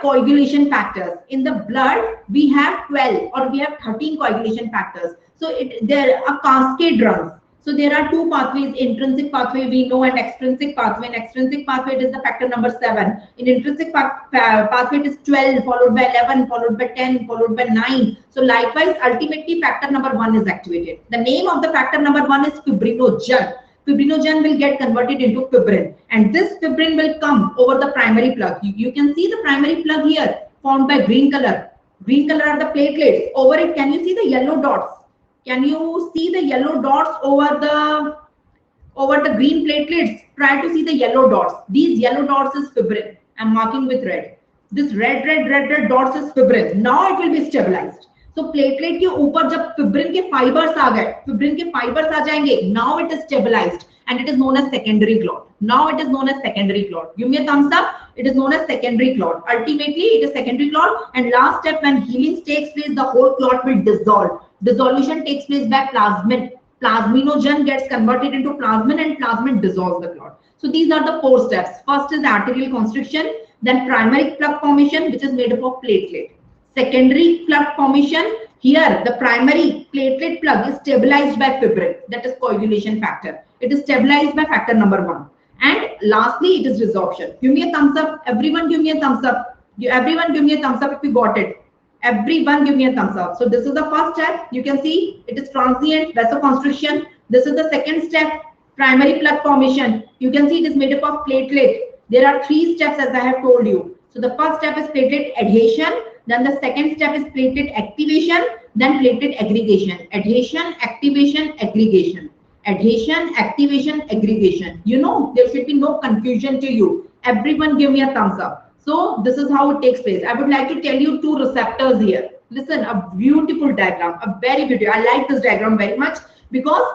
[SPEAKER 1] coagulation factors. In the blood, we have 12 or we have 13 coagulation factors. So there are cascade runs. So there are two pathways: intrinsic pathway we know and extrinsic pathway. In extrinsic pathway, it is the factor number 7. In intrinsic pathway, it is 12, followed by 11, followed by 10, followed by 9. So likewise, ultimately factor number 1 is activated. The name of the factor number 1 is fibrinogen. Fibrinogen will get converted into fibrin, and this fibrin will come over the primary plug. You can see the primary plug here formed by green color. Green color are the platelets. Over it, can you see the yellow dots? Can you see the yellow dots over the green platelets? Try to see the yellow dots. These yellow dots is fibrin. I'm marking with red. This red dots is fibrin. Now it will be stabilized. So platelet के ऊपर जब fibrin के fibres आ गए, fibrin के fibres आ जाएंगे, now it is stabilized and it is known as secondary clot. Now it is known as secondary clot. Give me a thumbs up. It is known as secondary clot. Ultimately, it is secondary clot, and last step, when healing takes place, the whole clot will dissolve. Dissolution takes place by plasmin. Plasminogen gets converted into plasmin and plasmin dissolves the clot. So these are the 4 steps. First is arterial constriction, then primary plug formation, which is made up of platelet. Secondary plug formation, here the primary platelet plug is stabilized by fibrin, that is coagulation factor. It is stabilized by factor number 1. And lastly, it is resorption. Give me a thumbs up. Everyone give me a thumbs up. Everyone give me a thumbs up if you got it. Everyone give me a thumbs up. So this is the first step. You can see it is transient vasoconstriction. This is the second step, primary plug formation. You can see it is made up of platelet. There are 3 steps as I have told you. So the first step is platelet adhesion. Then the second step is platelet activation, then platelet aggregation. Adhesion, activation, aggregation. Adhesion, activation, aggregation. You know, there should be no confusion to you. Everyone give me a thumbs up. So this is how it takes place. I would like to tell you 2 receptors here. Listen, a beautiful diagram, a very beautiful. I like this diagram very much because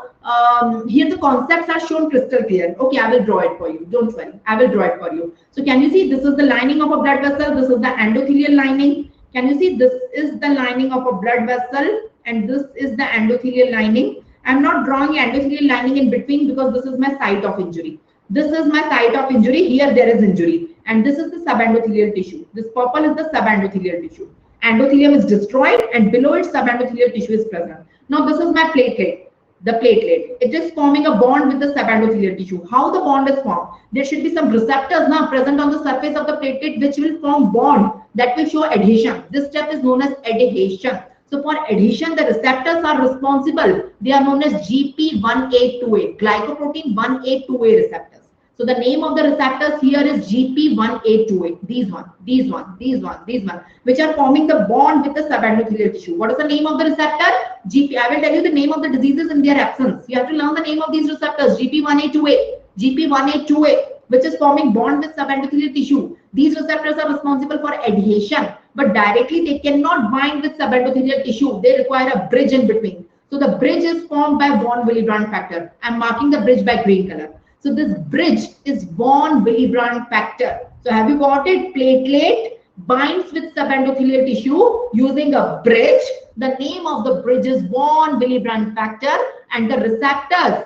[SPEAKER 1] here the concepts are shown crystal clear. Okay, I will draw it for you. Don't worry, I will draw it for you. So can you see this is the lining of a blood vessel? This is the endothelial lining. Can you see this is the lining of a blood vessel and this is the endothelial lining? I'm not drawing endothelial lining in between because this is my site of injury. This is my site of injury. Here there is injury, and this is the subendothelial tissue. This purple is the subendothelial tissue. Endothelium is destroyed and below it subendothelial tissue is present. Now this is my platelet. The platelet, it is forming a bond with the subendothelial tissue. How the bond is formed? There should be some receptors now present on the surface of the platelet which will form bond that will show adhesion. This step is known as adhesion. So for adhesion, the receptors are responsible. They are known as GP1A2A, glycoprotein 1A2A receptors. So the name of the receptors here is GP1A2A. These one, which are forming the bond with the subendothelial tissue. What is the name of the receptor? GP. I will tell you the name of the diseases in their absence. You have to learn the name of these receptors. GP1A2A, which is forming bond with subendothelial tissue. These receptors are responsible for adhesion, but directly they cannot bind with subendothelial tissue. They require a bridge in between. So the bridge is formed by von Willebrand factor. I'm marking the bridge by green color. So this bridge is von Willebrand factor. So have you got it? Platelet binds with subendothelial tissue using a bridge. The name of the bridge is von Willebrand factor, and the receptors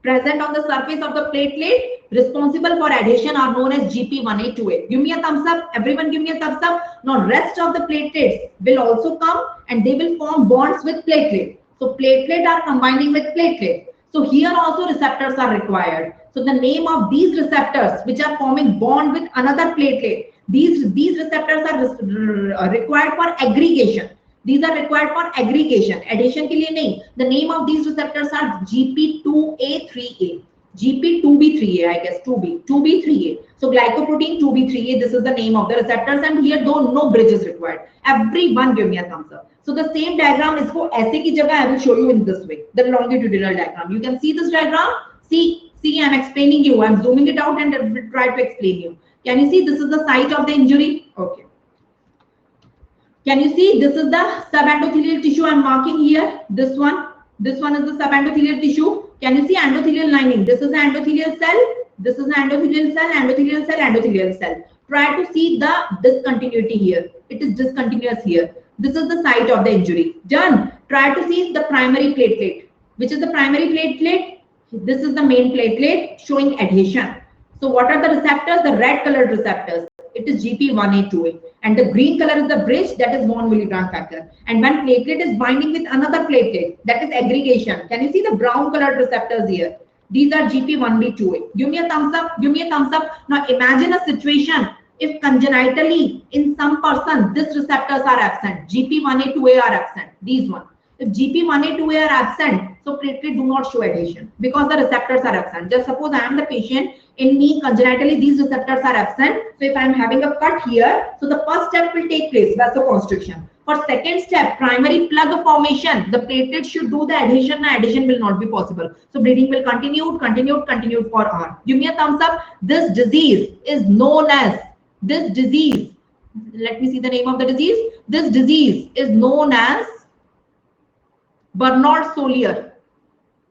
[SPEAKER 1] present on the surface of the platelet responsible for adhesion are known as GP1A2A. Give me a thumbs up. Everyone give me a thumbs up. Now rest of the platelets will also come and they will form bonds with platelet. So platelet are combining with platelet. So here also receptors are required. So the name of these receptors which are forming bond with another platelet, these receptors are required for aggregation. These are required for aggregation. Adhesion के लिए नहीं. The name of these receptors are GP2A3A. GP2B3A, I guess 2B3A. So glycoprotein 2B3A, this is the name of the receptors, and here though no bridge is required. Everyone give me a thumbs up. So the same diagram is for ऐसे की जगह I will show you in this way, the longitudinal diagram. You can see this diagram. See, I'm explaining you. I'm zooming it out and try to explain you. Can you see this is the site of the injury? Okay. Can you see this is the subendothelial tissue I'm marking here? This one is the subendothelial tissue. Can you see endothelial lining? This is the endothelial cell. This is the endothelial cell, endothelial cell, endothelial cell. Try to see the discontinuity here. It is discontinuous here. This is the site of the injury. Done. Try to see the primary platelet. Which is the primary platelet? This is the main platelet showing adhesion. So what are the receptors? The red colored receptors. It is GP1A2A. And the green color is the bridge, that is von Willebrand factor. And when platelet is binding with another platelet, that is aggregation. Can you see the brown colored receptors here? These are GP1B2A. Give me a thumbs up. Give me a thumbs up. Now imagine a situation if congenitally in some person these receptors are absent. GP1A2A are absent. These ones. If GP1A2A are absent, so platelet do not show adhesion because the receptors are absent. Just suppose I am the patient, in me congenitally these receptors are absent. So if I am having a cut here, so the first step will take place, vasoconstriction. For second step, primary plug formation, the platelet should do the adhesion and adhesion will not be possible. So bleeding will continue for hours. Give me a thumbs up. This disease is known as, let me see the name of the disease. This disease is known as Bernard-Soulier.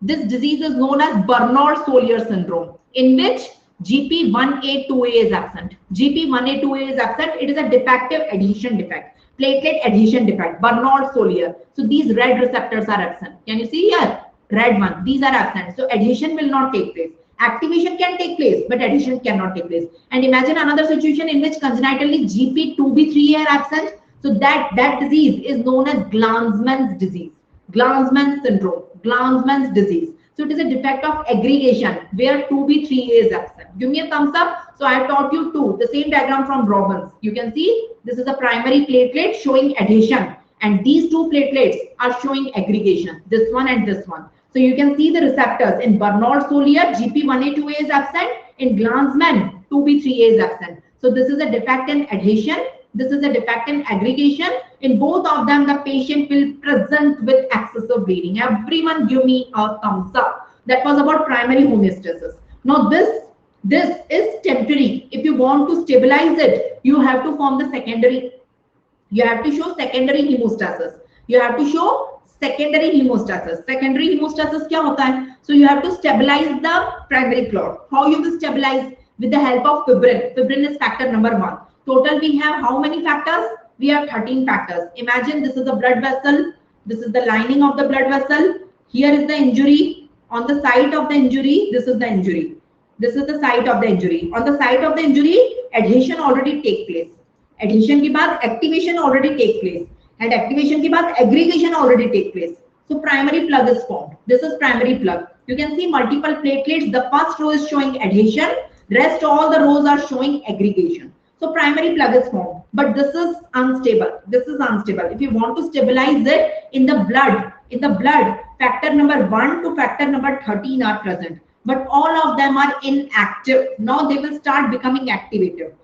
[SPEAKER 1] This disease is known as Bernard-Soulier syndrome, in which GP1A2A is absent. GP1A2A is absent. It is a defective adhesion defect, platelet adhesion defect, Bernard-Soulier. So these red receptors are absent. Can you see here? Red one. These are absent. So adhesion will not take place. Activation can take place, but adhesion cannot take place. And imagine another situation in which congenitally GP2B3A are absent. So that disease is known as Glanzmann's disease. Glanzmann syndrome, Glanzmann's disease. So it is a defect of aggregation where 2B3A is absent. Give me a thumbs up. So I have taught you two, the same diagram from Robbins. You can see this is a primary platelet showing adhesion, and these two platelets are showing aggregation, this one and this one. So you can see the receptors in Bernard-Soulier, GP1A2A is absent, in Glanzmann, 2B3A is absent. So this is a defect in adhesion. This is a defect in aggregation. In both of them, the patient will present with excessive bleeding. Everyone give me a thumbs up. That was about primary homeostasis. Now this is temporary. If you want to stabilize it, you have to form the secondary. You have to show secondary hemostasis. You have to show secondary hemostasis. Secondary hemostasis क्या होता है? So you have to stabilize the primary clot. How you will stabilize? With the help of fibrin. Fibrin is factor number 1. Total we have how many factors? We have 13 factors. Imagine this is a blood vessel. This is the lining of the blood vessel. Here is the injury. On the site of the injury, this is the injury. This is the site of the injury. On the site of the injury, adhesion already take place. Adhesion के बाद activation already take place. And activation के बाद aggregation already take place. So primary plug is formed. This is primary plug. You can see multiple platelets. The first row is showing adhesion. Rest all the rows are showing aggregation. So primary plug is formed, but this is unstable. This is unstable. If you want to stabilize it in the blood, factor number 1 to factor number 13 are present, but all of them are inactive. Now they will start becoming activated.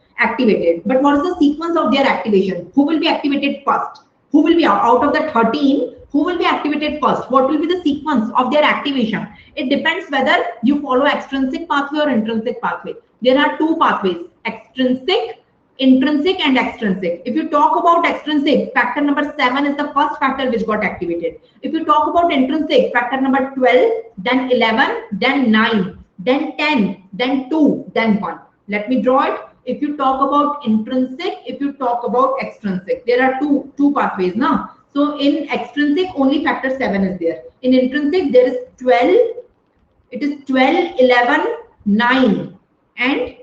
[SPEAKER 1] But what is the sequence of their activation? Who will be activated first? Who will be out of the 13? Who will be activated first? What will be the sequence of their activation? It depends whether you follow extrinsic pathway or intrinsic pathway. There are two pathways: extrinsic, intrinsic and extrinsic. If you talk about extrinsic, factor number 7 is the first factor which got activated. If you talk about intrinsic, factor number 12, then 11, then 9, then 10, then 2, then 1. Let me draw it. If you talk about intrinsic, if you talk about extrinsic, there are two pathways now. So in extrinsic, only factor 7 is there. In intrinsic, there is 12. It is 12, 11, 9 and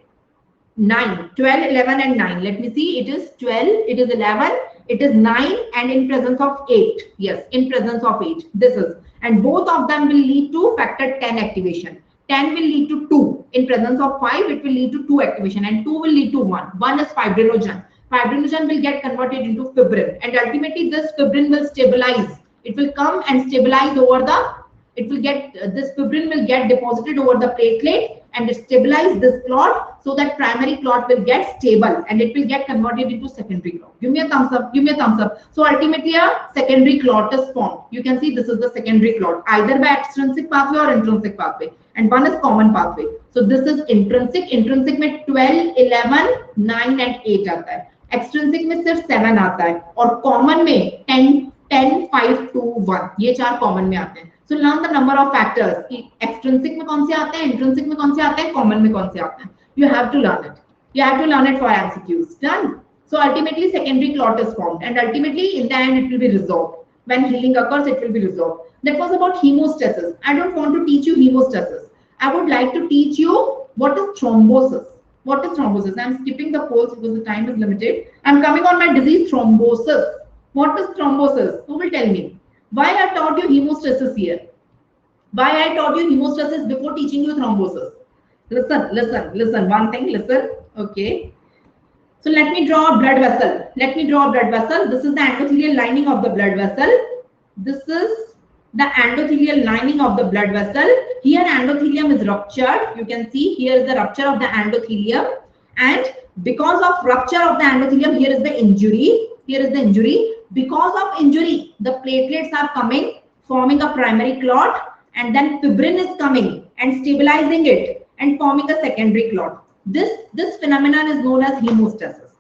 [SPEAKER 1] 9. 12, 11 and 9. Let me see. It is 12, it is 11, it is 9 and in presence of 8. Yes, in presence of 8. This is. And both of them will lead to factor 10 activation. 10 will lead to 2. In presence of 5, it will lead to 2 activation and 2 will lead to 1. 1 is fibrinogen. Fibrinogen will get converted into fibrin and ultimately this fibrin will stabilize. It will come and stabilize over the It will get this fibrin will get deposited over the platelet and stabilize this clot so that primary clot will get stable and it will get converted into secondary clot. Give me a thumbs up. Give me a thumbs up. So ultimately a secondary clot is formed. You can see this is the secondary clot either by extrinsic pathway or intrinsic pathway, and one is common pathway. So this is intrinsic. Intrinsic में 12, 11, 9 and 8 आता है. Extrinsic में सिर्फ 7 आता है और common में 10, 5, 2, 1 ये चार common में आते हैं. So learn the number of factors. Extrinsic में कौन से आते हैं, intrinsic में कौन से आते हैं, common में कौन से आते हैं. You have to learn it. You have to learn it for MCQs. Done. So ultimately secondary clot is formed and ultimately in the end it will be resolved. When healing occurs, it will be resolved. That was about hemostasis. I don't want to teach you hemostasis. I would like to teach you what is thrombosis. What is thrombosis? I'm skipping the polls because the time is limited. I'm coming on my disease thrombosis. What is thrombosis? Who will tell me? Why I taught you hemostasis here? Why I taught you hemostasis before teaching you thrombosis? Listen. One thing, listen. Okay. So let me draw a blood vessel. This is the endothelial lining of the blood vessel. This is the endothelial lining of the blood vessel. Here endothelium is ruptured. You can see here is the rupture of the endothelium. And because of rupture of the endothelium, here is the injury. Because of injury, the platelets are coming, forming a primary clot, and then fibrin is coming and stabilizing it and forming a secondary clot. This phenomenon is known as hemostasis.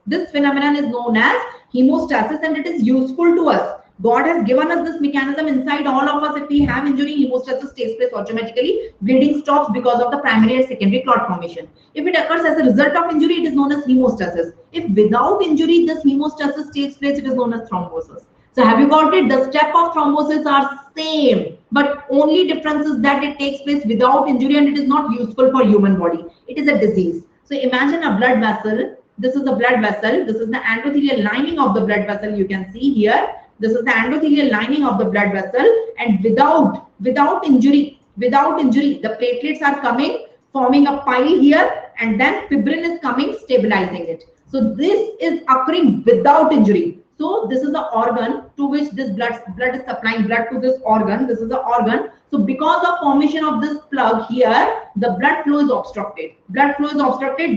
[SPEAKER 1] And it is useful to us. God has given us this mechanism inside all of us. If we have injury, hemostasis takes place automatically. Bleeding stops because of the primary and secondary clot formation. If it occurs as a result of injury, it is known as hemostasis. If without injury, this hemostasis takes place, it is known as thrombosis. So have you got it? The step of thrombosis are same, but only difference is that it takes place without injury and it is not useful for human body. It is a disease. So imagine a blood vessel. This is the blood vessel. This is the endothelial lining of the blood vessel. You can see here. This is the endothelial lining of the blood vessel, and without injury, the platelets are coming, forming a pile here, and then fibrin is coming, stabilizing it. So this is occurring without injury. So this is the organ to which this blood is supplying blood to this organ. This is the organ. So because of formation of this plug here, the blood flow is obstructed.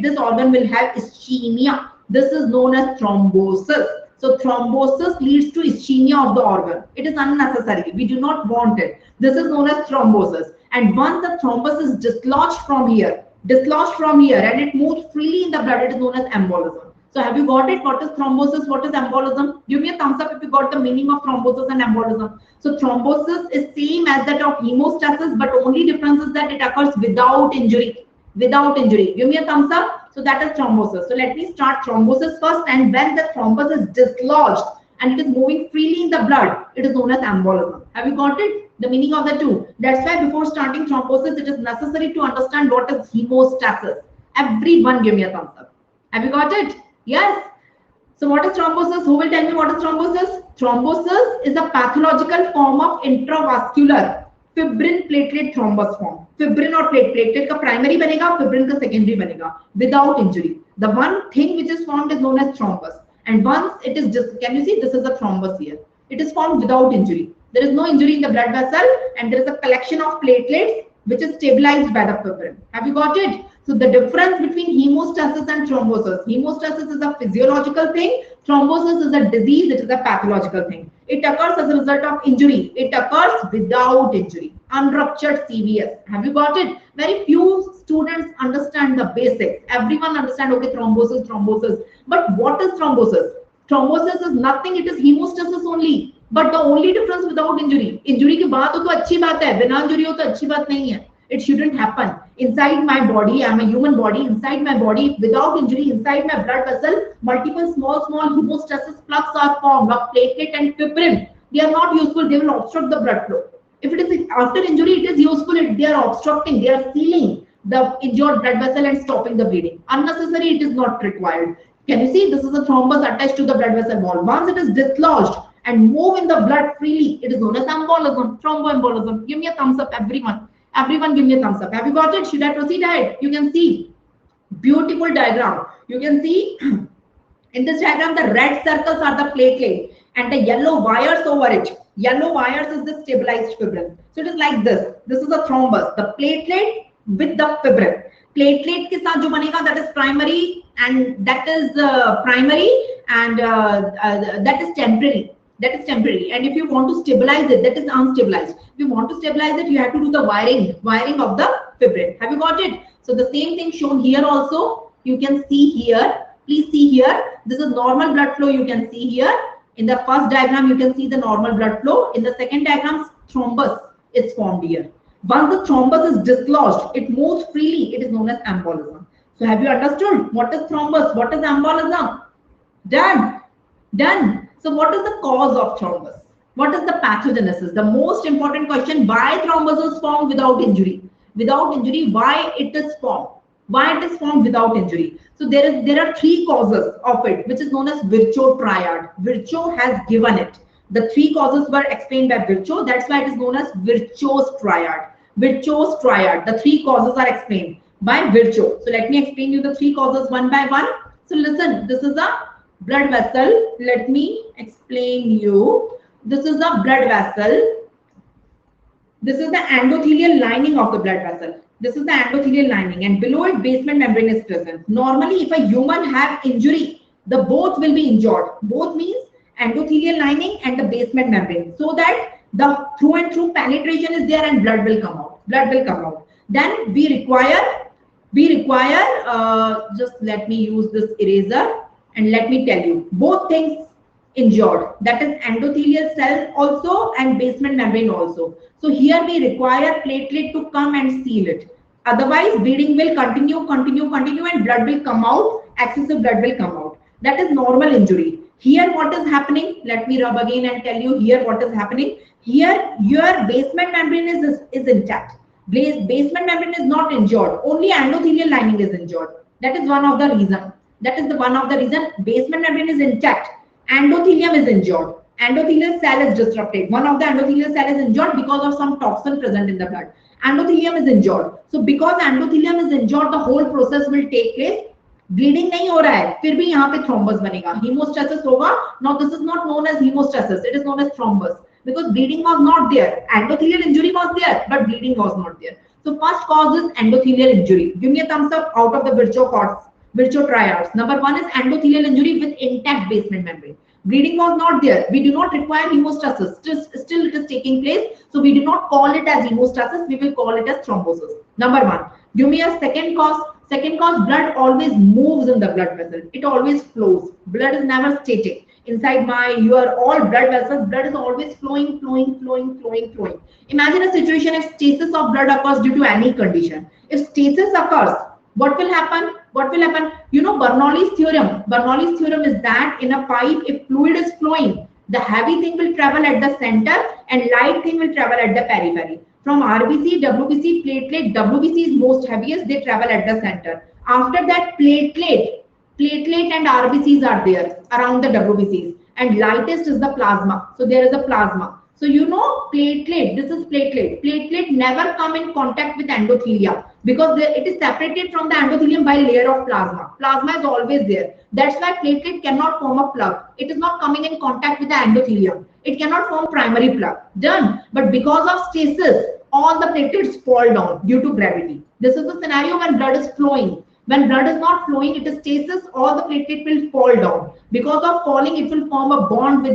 [SPEAKER 1] This organ will have ischemia. This is known as thrombosis. So thrombosis leads to ischemia of the organ. It is unnecessary. We do not want it. This is known as thrombosis. And once the thrombus is dislodged from here, and it moves freely in the blood, it is known as embolism. So have you got it? What is thrombosis? What is embolism? Give me a thumbs up if you got the meaning of thrombosis and embolism. So thrombosis is same as that of hemostasis, but only difference is that it occurs without injury. Give me a thumbs up. So that is thrombosis. So let me start thrombosis first, and when the thrombus is dislodged and it is moving freely in the blood, it is known as embolism. Have you got it? The meaning of the two. That's why before starting thrombosis, it is necessary to understand what is hemostasis. Everyone give me a thumbs up. Have you got it? Yes. So what is thrombosis? Who will tell me what is thrombosis? Thrombosis is a pathological form of intravascular fibrin platelet thrombus form. Fibrin or platelet का primary बनेगा, fibrin का secondary बनेगा without injury. The one thing which is formed is known as thrombus. And once it is just, can you see this is a thrombus here? It is formed without injury. There is no injury in the blood vessel, and there is a collection of platelets which is stabilized by the fibrin. Have you got it? So the difference between hemostasis and thrombosis. Hemostasis is a physiological thing. Thrombosis is a disease. It is a pathological thing. It occurs as a result of injury. It occurs without injury. Unruptured CVS. Have you got it? Very few students understand the basics. Everyone understand, okay, thrombosis. But what is thrombosis? Thrombosis is nothing. It is hemostasis only. But the only difference without injury. Injury के बाद तो अच्छी बात है. बिना injury हो तो अच्छी बात नहीं है. It shouldn't happen. Inside my body, I'm a human body. Inside my body, without injury, inside my blood vessel, multiple small hemostasis plugs are formed of platelet and fibrin. They are not useful. They will obstruct the blood flow. If it is after injury, it is useful. They are obstructing. They are sealing the injured blood vessel and stopping the bleeding. Unnecessary. It is not required. Can you see? This is a thrombus attached to the blood vessel wall. Once it is dislodged and move in the blood freely, it is known as embolism, thromboembolism. Give me a thumbs up, everyone. Everyone give me a thumbs up. Have you got it? Should I proceed ahead? You can see beautiful diagram. You can see in this diagram the red circles are the platelet and the yellow wires over it Yellow wires is the stabilized fibrin. So it is like this. This is a thrombus. The platelet with the fibrin. Platelet के साथ जो बनेगा, that is primary, and that is primary, and that is temporary. That is temporary. And if you want to stabilize it, that is unstabilized. If you want to stabilize it, you have to do the wiring of the fibrin. Have you got it? So the same thing shown here also. You can see here. Please see here. This is normal blood flow. You can see here. In the first diagram, you can see the normal blood flow. In the second diagram, thrombus is formed here. Once the thrombus is dislodged, it moves freely. It is known as embolism. So have you understood what is thrombus? What is embolism? Done. Done. So what is the cause of thrombus? What is the pathogenesis? The most important question, why thrombus is formed without injury? Without injury, why it is formed? Why it is formed without injury? So there are three causes of it, which is known as Virchow triad. Virchow has given it. The three causes were explained by Virchow. That's why it is known as Virchow's triad. Virchow's triad. The three causes are explained by Virchow. So let me explain you the three causes one by one. So listen, this is a blood vessel. Let me explain you. This is a blood vessel. This is the endothelial lining of the blood vessel. This is the endothelial lining, and below it basement membrane is present. Normally, if a human have injury, the both will be injured. Both means endothelial lining and the basement membrane, so that the through and through penetration is there and blood will come out. Blood will come out. Then we require just let me use this eraser and let me tell you both things injured, that is endothelial cell also and basement membrane also. So here we require platelet to come and seal it. Otherwise bleeding will continue and blood will come out, excessive blood will come out. That is normal injury. Here what is happening, let me rub again and tell you here what is happening. Here your basement membrane is intact. Basement membrane is not injured, only endothelial lining is injured. That is one of the reason. Basement membrane is intact. Endothelium is injured. Endothelial cell is disrupted. One of the endothelial cell is injured because of some toxin present in the blood. Endothelium is injured. So because endothelium is injured, the whole process will take place. Bleeding नहीं हो रहा है, फिर भी यहाँ पे thrombus बनेगा. Hemostasis होगा. Now this is not known as hemostasis. It is known as thrombus because bleeding was not there. Endothelial injury was there, but bleeding was not there. So first cause is endothelial injury. Give me a thumbs up out of the Virchow triads. Number one is endothelial injury with intact basement membrane. Bleeding was not there. We do not require hemostasis. Still it is taking place. So we do not call it as hemostasis. We will call it as thrombosis. Number one. Give me a second cause. Second cause, blood always moves in the blood vessel. It always flows. Blood is never static. Inside your all blood vessels, blood is always flowing. Imagine a situation if stasis of blood occurs due to any condition. If stasis occurs, what will happen? You know Bernoulli's theorem. Bernoulli's theorem is that in a pipe, if fluid is flowing, the heavy thing will travel at the center and light thing will travel at the periphery. From RBC, WBC, platelet, WBC is most heaviest, they travel at the center. After that, platelet and RBCs are there around the WBCs, and lightest is the plasma. So there is a plasma. So you know platelet, this is platelet. Platelet never come in contact with endothelia because it is separated from the endothelium by layer of plasma. Plasma is always there. That's why platelet cannot form a plug. It is not coming in contact with the endothelium. It cannot form primary plug. Done. But because of stasis, all the platelets fall down due to gravity. This is the scenario when blood is flowing. When blood is not flowing, it is stasis, all the platelet will fall down. Because of falling, it will form a bond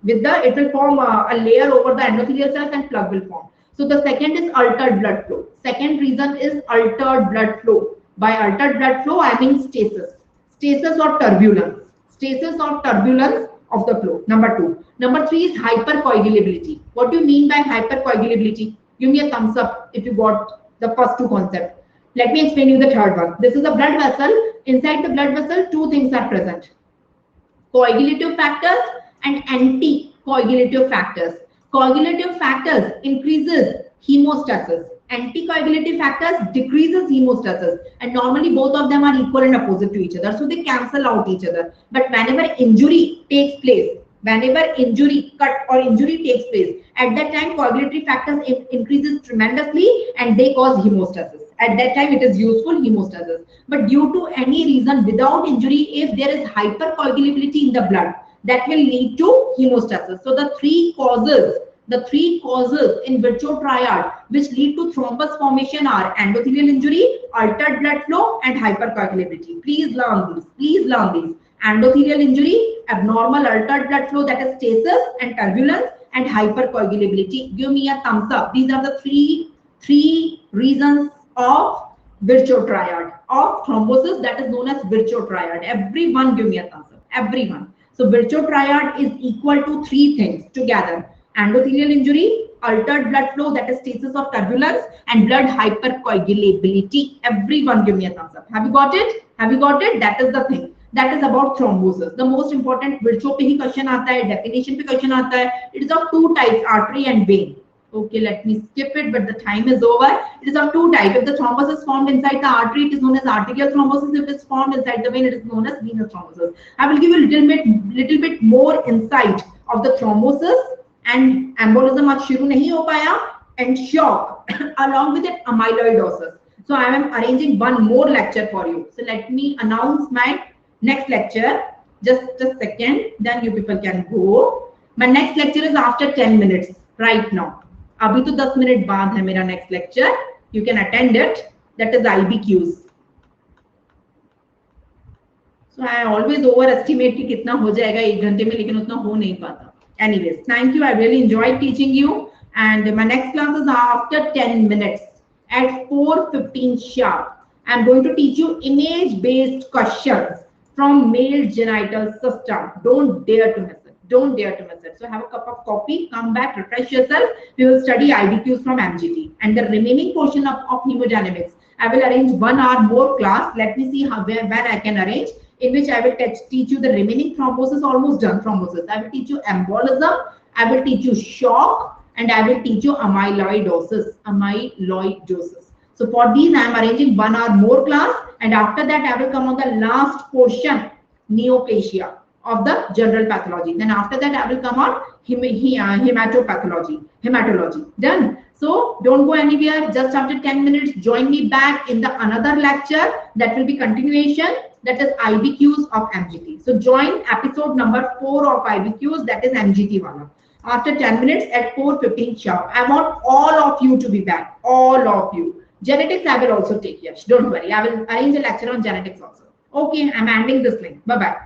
[SPEAKER 1] it will form a layer over the endothelial cells and plug will form. So the second is altered blood flow. Second reason is altered blood flow. By altered blood flow, I mean stasis. Stasis or turbulence. Stasis or turbulence of the flow. Number two. Number three is hypercoagulability. What do you mean by hypercoagulability? Give me a thumbs up if you got the first two concepts. Let me explain you the third one. This is a blood vessel. Inside the blood vessel, two things are present. Coagulative factors and anticoagulative factors. Coagulative factors increases hemostasis. Anticoagulative factors decreases hemostasis. And normally both of them are equal and opposite to each other. So they cancel out each other. But whenever injury takes place, whenever injury, cut or injury takes place, at that time coagulatory factors increases tremendously and they cause hemostasis. At that time it is useful hemostasis. But due to any reason without injury, if there is hypercoagulability in the blood, that will lead to hemostasis. So the three causes in Virchow triad which lead to thrombus formation are endothelial injury, altered blood flow, and hypercoagulability. Please learn these. Please learn these. Endothelial injury, abnormal altered blood flow, that is stasis and turbulence, and hypercoagulability. Give me a thumbs up. These are the three reasons of Virchow triad, of thrombosis, that is known as Virchow triad. Everyone give me a thumbs up. Everyone. So Virchow triad is equal to three things together: endothelial injury, altered blood flow, that is stasis of turbulence, and blood hypercoagulability. Everyone give me a thumbs up. Have you got it? Have you got it? That is the thing. That is about thrombosis. The most important, Virchow पे ही question आता है, definition पे question आता है. It is of two types, artery and vein. Okay, let me skip it, but the time is over. It is of two types. If the thrombus is formed inside the artery, it is known as arterial thrombosis. If it is formed inside the vein, it is known as venous thrombosis. I will give you a little bit more insight of the thrombosis and embolism. आज शुरू नहीं हो पाया, and shock along with it amyloidosis. So I am arranging one more lecture for you. So let me announce my next lecture. Just a second, then you people can go. My next lecture is after 10 minutes right now. अभी तो 10 minute बाद है मेरा next lecture. You can attend it. That is IBQs. So I always overestimate कि कितना हो जाएगा एक घंटे में, लेकिन उतना हो नहीं पाता. Anyways, thank you. I really enjoyed teaching you. And my next class is after 10 minutes at 4:15 sharp. I'm going to teach you image-based questions from male genital system. Don't dare to miss it. Don't dare to miss it. So have a cup of coffee, come back, refresh yourself. We will study IBQs from MGT. And the remaining portion of hemodynamics, I will arrange 1 hour more class. Let me see when I can arrange, in which I will teach you the remaining thrombosis, almost done thrombosis. I will teach you embolism, I will teach you shock, and I will teach you amyloidosis. So for these, I am arranging 1 hour more class, and after that, I will come on the last portion, neoplasia of the general pathology. Then after that, I will come on hematology. Done. So don't go anywhere. Just after 10 minutes, join me back in the another lecture. That will be continuation. That is IBQs of MGT. So join episode number 4 of IBQs. That is MGT wala. After 10 minutes at 4:15 sharp. I want all of you to be back. All of you. Genetics I will also take. Yes. Don't worry. I will arrange a lecture on genetics also. Okay. I'm ending this link. Bye bye.